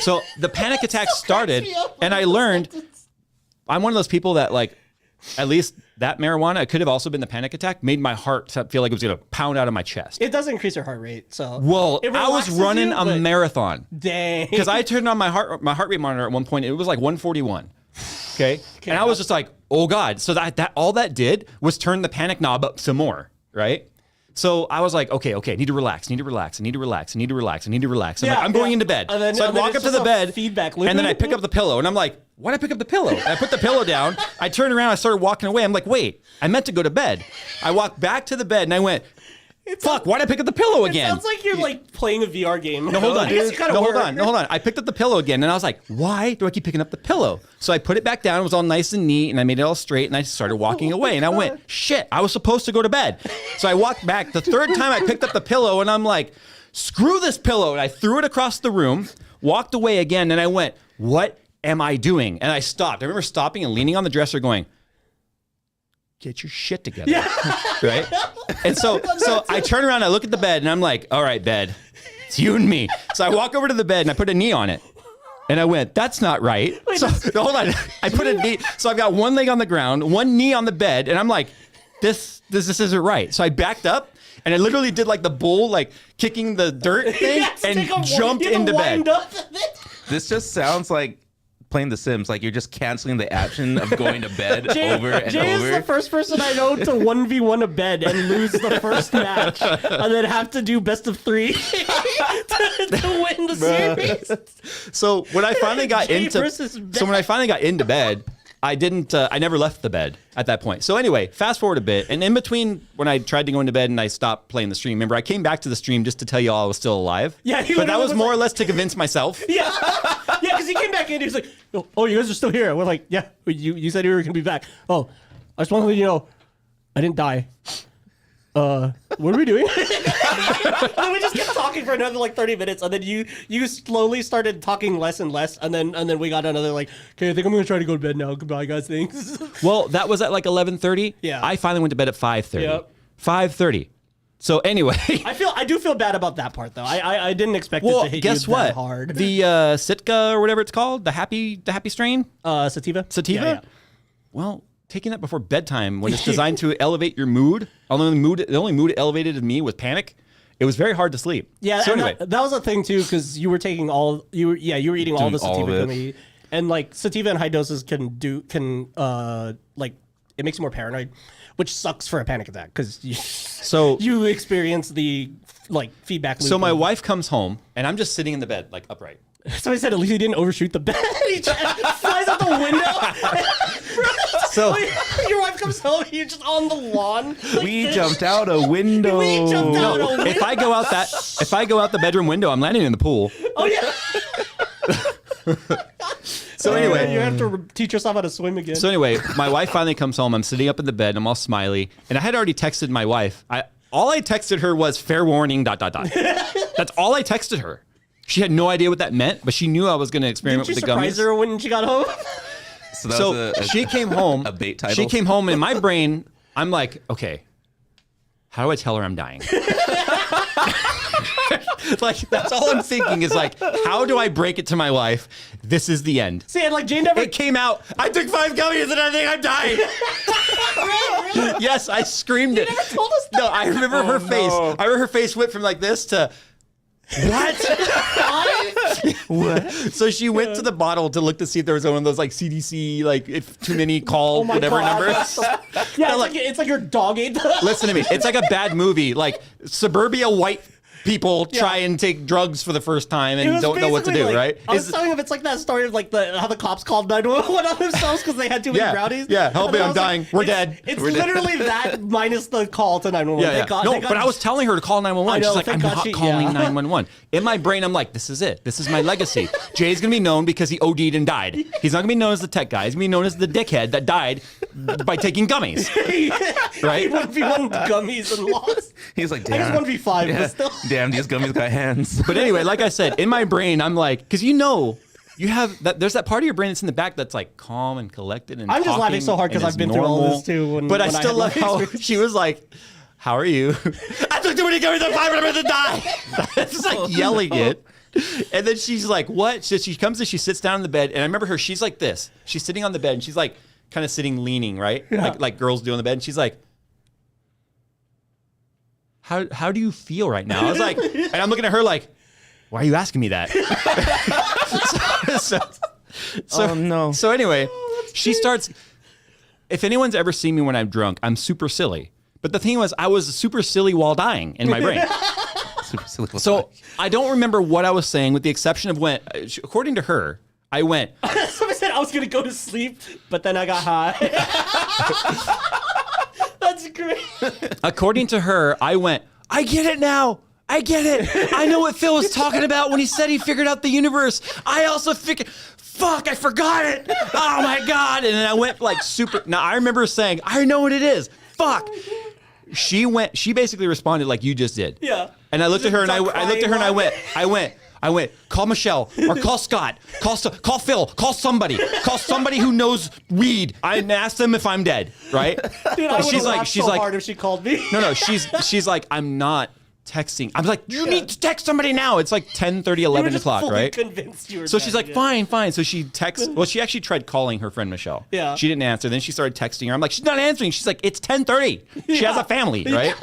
so the panic attack started, me up and I learned. I'm one of those people that like at least that marijuana, it could have also been the panic attack, made my heart feel like it was going to pound out of my chest. It does increase your heart rate. So well, it I was relaxes running you, a but marathon. Dang. Because I turned on my heart rate monitor at one point. It was like 141. Okay. And I was just like, oh God. So that all that did was turn the panic knob up some more. Right. So I was like, okay, I need to relax. I'm like, I'm going into bed. And then, so I walk up to the bed, feedback loop. and then I pick up the pillow, and I'm like, why'd I pick up the pillow? And I put the pillow down. I turned around, I started walking away. I'm like, wait, I meant to go to bed. I walked back to the bed, and I went, fuck, why'd I pick up the pillow again? Sounds like you're like playing a VR game. No, hold on. I guess you kinda hold were. on. I picked up the pillow again, and I was like, why do I keep picking up the pillow? So I put it back down. It was all nice and neat, and I made it all straight, and I started walking away. And I went, shit, I was supposed to go to bed. So I walked back. The third time I picked up the pillow, and I'm like, screw this pillow. And I threw it across the room, walked away again, and I went, what am I doing? And I stopped. I remember stopping and leaning on the dresser going, get your shit together. Yeah. Right? And so I turn around, I look at the bed, and I'm like, all right, bed, it's you and me. So I walk over to the bed, and I put a knee on it. And I went, that's not right. So hold on. I put a knee. So I've got one leg on the ground, one knee on the bed, and I'm like, this isn't right. So I backed up, and I literally did like the bull, like kicking the dirt thing, and jumped into bed. This just sounds like playing The Sims. Like you're just canceling the action of going to bed over and Jay over. is the first person I know to 1v1 a bed and lose the first match, and then have to do best of 3 to win the series. So when I finally got Jay into versus bed. so when I finally got into bed, I didn't. I never left the bed at that point. So anyway, fast forward a bit, and in between when I tried to go into bed and I stopped playing the stream, remember I came back to the stream just to tell you all I was still alive. Yeah, but that was more or less to convince myself. Yeah, because he came back in. He was like, "Oh, you guys are still here." We're like, "Yeah, you said you were gonna be back." Oh, I just want to let you know, I didn't die. What are we doing? And then we just kept talking for another like 30 minutes, and then you slowly started talking less and less, and then we got another like, okay, I think I'm gonna try to go to bed now. Goodbye, guys. Thanks. Well, that was at like 11:30. Yeah. I finally went to bed at 5:30. Yep. 5:30. So anyway. I do feel bad about that part though. I didn't expect it Well, to hit guess you what? that hard. The Sitka or whatever it's called, the happy strain. Sativa. Sativa. Yeah. Well, taking that before bedtime when it's designed to elevate your mood. The only mood it elevated in me was panic. It was very hard to sleep. Yeah. So and anyway, that was a thing too, because you were taking you were eating all the Doing all sativa of it. gummy, and like sativa in high doses can like it makes you more paranoid, which sucks for a panic attack because you experience the like feedback loop. so my wife comes home and I'm just sitting in the bed like upright. So I said, at least he didn't overshoot the bed. He just flies out the window. So Your wife comes home, you're just on the lawn. Like, We jumped out a window. We jumped out a window. if I go out the bedroom window, I'm landing in the pool. Oh yeah. So anyway, you have to teach yourself how to swim again. So anyway, my wife finally comes home. I'm sitting up in the bed. I'm all smiley, and I had already texted my wife. All I texted her was "fair warning." ... That's all I texted her. She had no idea what that meant, but she knew I was going to experiment Didn't you with the gummies. surprise her when she got home? So, that So was she came home. a bait title. She came home, and in my brain, I'm like, okay, how do I tell her I'm dying? Like, that's all I'm thinking is like, how do I break it to my wife? This is the end. See, and like Jane never. It came out. I took 5 gummies and I think I'm dying. Really? Yes, I screamed it. never told us that. No, I remember her face. no. I remember her face went from like this to what? What? So she went to the bottle to look to see if there was one of those like CDC, like if too many call Oh my whatever God. numbers. Yeah, like- it's like your dog ate the. Listen to me. It's like a bad movie. Like suburbia white people try and take drugs for the first time It and was don't know what to do, basically right? I was telling him it's like that story of like how the cops called 911 on themselves because they had too many Yeah, brownies. yeah, help And me, then I I'm was like, dying. We're dead. It's We're dead. literally that minus the call to 911. Yeah, yeah. No, but I was telling her to call 911. I know, She's like, thank I'm God not she- calling yeah. 911. In my brain, I'm like, this is it. This is my legacy. Jay's going to be known because he OD'd and died. He's not going to be known as the tech guy. He's going to be known as the dickhead that died by taking gummies. Right? He 1v1 gummies and lost. He's like, I damn. guess 1v5, Yeah. but still. Damn, these gummies got hands. But anyway, like I said, in my brain, I'm like, because you have that. There's that part of your brain that's in the back that's like calm and collected and I'm just laughing talking so hard because and I've is been through all normal. this too. But I when still had love my how experience. she was like, "How are you?" I took too many gummies at 5 and I'm going to die. It's like yelling it. And then she's like, "What?" So she comes and she sits down in the bed, and I remember her. She's like this. She's sitting on the bed, and she's like kind of sitting leaning, right? Like girls do on the bed. And she's like, how do you feel right now? I was like, and I'm looking at her like, why are you asking me that? So, no. So anyway, she starts, if anyone's ever seen me when I'm drunk, I'm super silly. But the thing was, I was super silly while dying in my brain. Super silly. So I don't remember what I was saying, with the exception of when, according to her, I went. Somebody said I was gonna go to sleep, but then I got high. That's great. According to her, I went, I get it now. I get it. I know what Phil was talking about when he said he figured out the universe. I also figured, fuck, I forgot it. Oh my God. And then I went like super. Now I remember saying, I know what it is. Fuck. She basically responded like you just did. Yeah. And I looked at her and I looked at her and I went, call Michelle or call Scott, call Phil, call somebody who knows weed. I asked them if I'm dead, right? Dude, I she's like, hard if she called me. no, she's like, I'm not texting. I'm like, you need to text somebody now. It's like 10:30, 11 o'clock, right? Convinced you were So dead, she's like, fine. So she texts. Well, she actually tried calling her friend Michelle. Yeah. She didn't answer. Then she started texting her. I'm like, she's not answering. She's like, it's 10:30. She has a family, right?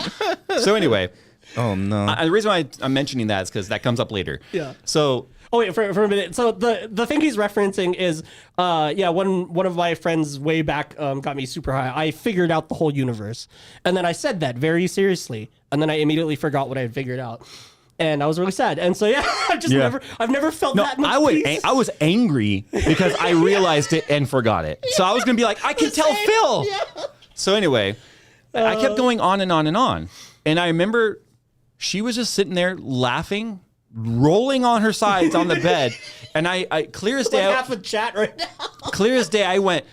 So anyway. Oh no. The reason why I'm mentioning that is because that comes up later. Yeah. So. Oh wait, for a minute. So the thing he's referencing is, one of my friends way back got me super high. I figured out the whole universe, and then I said that very seriously, and then I immediately forgot what I had figured out, and I was really sad. And so I've never felt that much peace. I was angry because I realized it and forgot it. So I was gonna be like, I can tell Phil. Yeah. So anyway, I kept going on and on and on, and I remember she was just sitting there laughing, rolling on her sides on the bed, and I clear as day, half a chat right now. Clear as day, I went,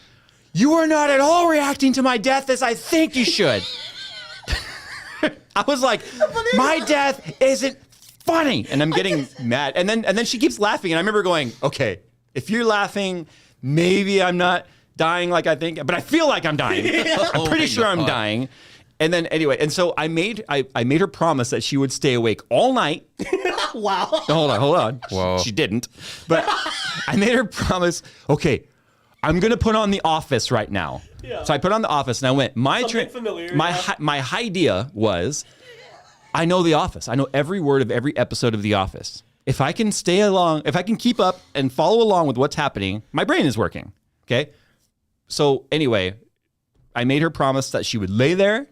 you are not at all reacting to my death as I think you should. I was like, my death isn't funny, and I'm getting mad, and then she keeps laughing, and I remember going, okay, if you're laughing, maybe I'm not dying like I think, but I feel like I'm dying. I'm pretty sure I'm dying. And then anyway, and so I made her promise that she would stay awake all night. Wow. Hold on. Whoa. She didn't. But I made her promise, okay, I'm going to put on The Office right now. Yeah. So I put on The Office and I went, my idea was, I know The Office. I know every word of every episode of The Office. If I can if I can keep up and follow along with what's happening, my brain is working. Okay? So anyway, I made her promise that she would lay there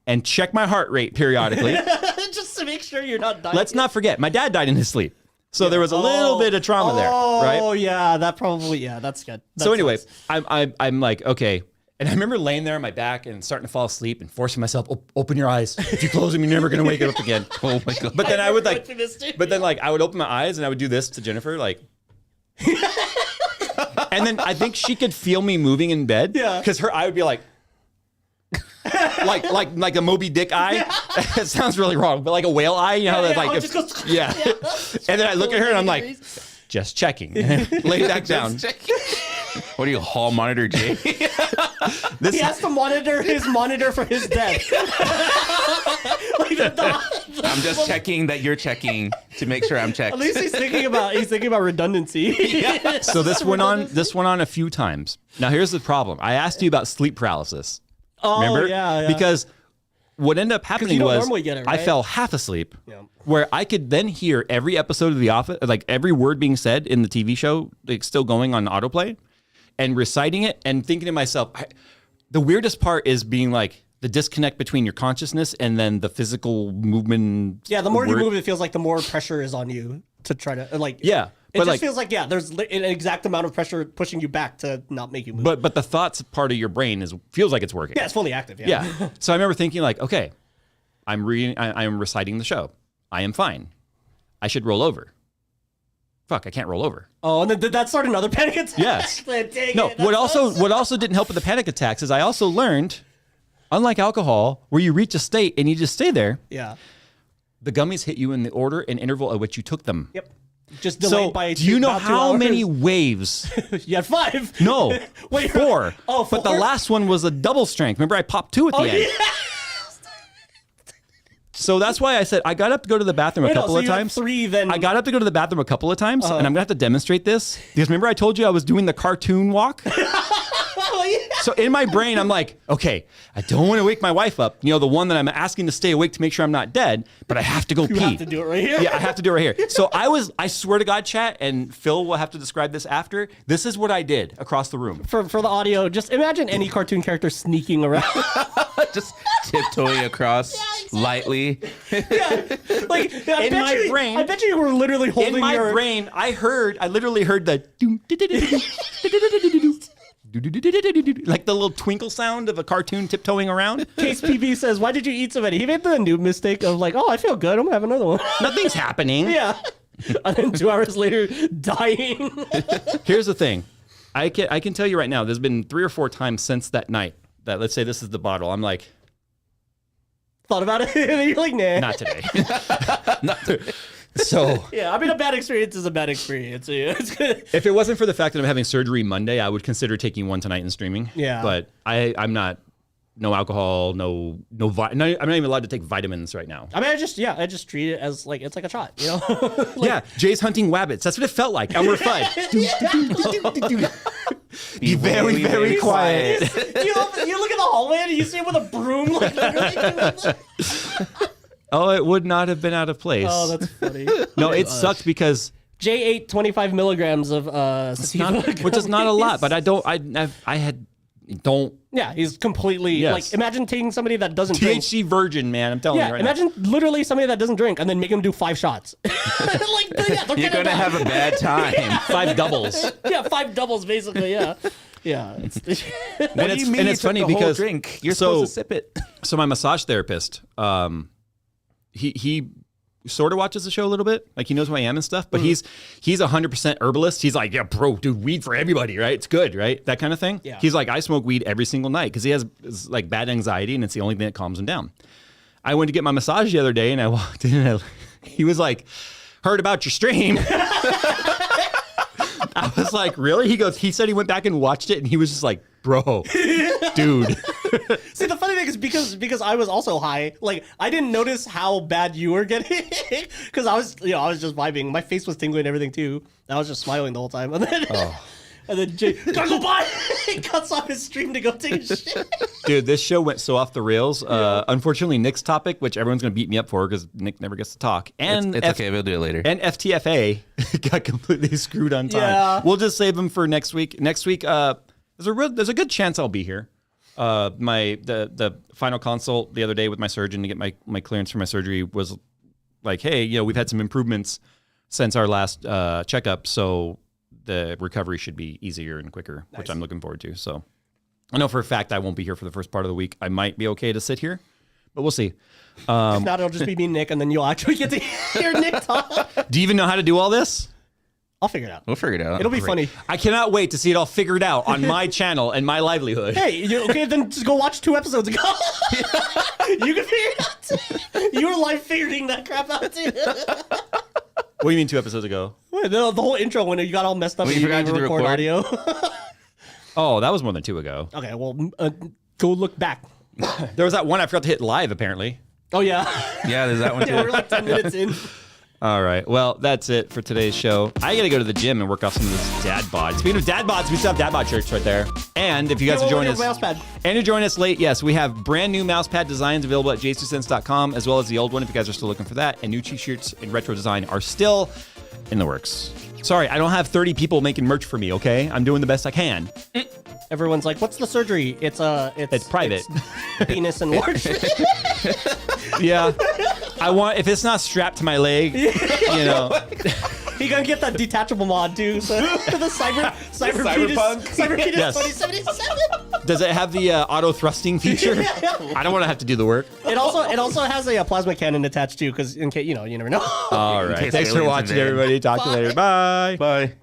and check my heart rate periodically. Just to make sure you're not dying. Let's not forget, my dad died in his sleep. So there was a little bit of trauma there, right? Oh, yeah, that's good. So anyway, I'm like, okay. And I remember laying there on my back and starting to fall asleep and forcing myself, open your eyes. If you close them, you're never going to wake up again. Oh my God. But then I would I would open my eyes and I would do this to Jennifer, like. And then I think she could feel me moving in bed. Yeah. Because her eye would be like a Moby Dick eye. It sounds really wrong, but like a whale eye, you know, yeah. And then I look at her and I'm like, just checking. Lay back down. What do you hall monitor, Jay? He has to monitor his monitor for his death. I'm just checking that you're checking to make sure I'm checked. At least he's thinking about redundancy. Yeah. So this went on a few times. Now here's the problem. I asked you about sleep paralysis. Oh, remember? Yeah. Because what ended up happening was normally get it, right? I fell half asleep, where I could then hear every episode of The Office, like every word being said in the TV show, like still going on autoplay, and reciting it and thinking to myself, the weirdest part is being like the disconnect between your consciousness and then the physical movement. Yeah, the more you move, it feels like the more pressure is on you to try to like. Yeah. It just feels like, there's an exact amount of pressure pushing you back to not make you move. But the thoughts part of your brain feels like it's working. Yeah, it's fully active. Yeah. So I remember thinking like, okay, I'm reciting the show. I am fine. I should roll over. Fuck, I can't roll over. Oh, and then did that start another panic attack? Yes. What also didn't help with the panic attacks is I also learned, unlike alcohol, where you reach a state and you just stay there. Yeah. The gummies hit you in the order and interval at which you took them. Yep. Just delayed by do you know about 2 how hours? many waves? You had 5. No. Wait, 4. Oh, 4? But the last one was a double strength. Remember, I popped 2 at the end. Yeah. So that's why I said I got up to go to the bathroom a couple of times. 3 then. I got up to go to the bathroom a couple of times, and I'm gonna have to demonstrate this because remember I told you I was doing the cartoon walk. So in my brain, I'm like, okay, I don't want to wake my wife up. You know, the one that I'm asking to stay awake to make sure I'm not dead, but I have to go pee. You have to do it right here. Yeah, I have to do it right here. So I swear to God, chat, and Phil will have to describe this after. This is what I did across the room. For the audio, just imagine any cartoon character sneaking around. Just tiptoeing across lightly. Like In my brain- I bet you were literally holding In my your brain, I literally heard the like the little twinkle sound of a cartoon tiptoeing around. Case PB says, "Why did you eat so many?" He made the new mistake of like, "Oh, I feel good. I'm gonna have another one." Nothing's happening. Yeah, and then 2 hours later, dying. Here's the thing. I can tell you right now, there's been 3 or 4 times since that night that, let's say this is the bottle. I'm like, Thought about it, and you're like, "Nah." not today. So Yeah, I mean, a bad experience is a bad experience. Yeah, it's good. if it wasn't for the fact that I'm having surgery Monday, I would consider taking one tonight and streaming. Yeah. But I'm not. No alcohol. I'm not even allowed to take vitamins right now. I mean, I just treat it as like it's like a shot, you know? Yeah, Jay's hunting wabbits. That's what it felt like. Elmer Fudd. Be very, very quiet. you look at the hallway and you see him with a broom, like literally doing that. Oh, it would not have been out of place. Oh, that's funny. No, it sucked because Jay ate 25 milligrams of sativa, which is not a lot, but yeah, he's completely Yes. like, imagine taking somebody that doesn't drink. THC virgin, man. I'm telling Yeah, you right imagine literally somebody that doesn't drink and then make him do 5 shots. You're gonna have a bad time. now. 5 doubles. Yeah, 5 doubles basically. Yeah, yeah. It's, What do you mean? and you it's took funny the whole because drink. You're so- supposed to sip it. So my massage therapist, he sort of watches the show a little bit. Like he knows who I am and stuff, but he's 100% herbalist. He's like, yeah, bro, dude, weed for everybody, right? It's good, right? That kind of thing. Yeah. He's like, I smoke weed every single night because he has like bad anxiety and it's the only thing that calms him down. I went to get my massage the other day and I walked in and he was like, heard about your stream. I was like, really? He said he went back and watched it and he was just like, bro, dude. see, the funny thing is because I was also high. Like I didn't notice how bad you were getting because I was just vibing. My face was tingling and everything too. I was just smiling the whole time. And then Jay gotta go by. He cuts off his stream to go take a shit. Dude, this show went so off the rails. Unfortunately, Nick's topic, which everyone's going to beat me up for because Nick never gets to talk. And It's okay. We'll do it later. And FTFA got completely screwed on time. Yeah. We'll just save them for next week. Next week, there's a good chance I'll be here. The final consult the other day with my surgeon to get my clearance for my surgery was like, hey, we've had some improvements since our last checkup, so the recovery should be easier and quicker, which I'm looking forward to. So I know for a fact I won't be here for the first part of the week. I might be okay to sit here, but we'll see. If not, it'll just be me and Nick, and then you'll actually get to hear Nick talk. Do you even know how to do all this? I'll figure it out. We'll figure it out. It'll be funny. I cannot wait to see it all figured out on my channel and my livelihood. Hey, okay, then just go watch 2 episodes ago. You can figure it out. You were live figuring that crap out too. What do you mean 2 episodes ago? Wait, the whole intro when you got all messed up When and you you forgot didn't to record record? audio. Oh, that was more than 2 ago. Okay, well, go look back. There was that one I forgot to hit live, apparently. Oh, yeah. Yeah, there's that one too. Yeah, we're like 10 minutes in. All right. Well, that's it for today's show. I got to go to the gym and work off some of this dad bod. Speaking of dad bods, we still have dad bod shirts right there. And if you guys are joining us, Mousepad. and you're joining us late, yes, we have brand new mousepad designs available at JayzTwoCents.com, as well as the old one if you guys are still looking for that. And new t-shirts in retro design are still in the works. Sorry, I don't have 30 people making merch for me, okay? I'm doing the best I can. Everyone's like, what's the surgery? It's private. It's penis enlargement. Yeah. If it's not strapped to my leg, You're going to get that detachable mod, too. So the cyber penis, cyber penis Yes. 2077. Does it have the auto thrusting feature? I don't want to have to do the work. It also has a plasma cannon attached, too, because in case, you never know. All right. case Thanks for aliens watching, invade. everybody. Talk to you later. Bye. Bye.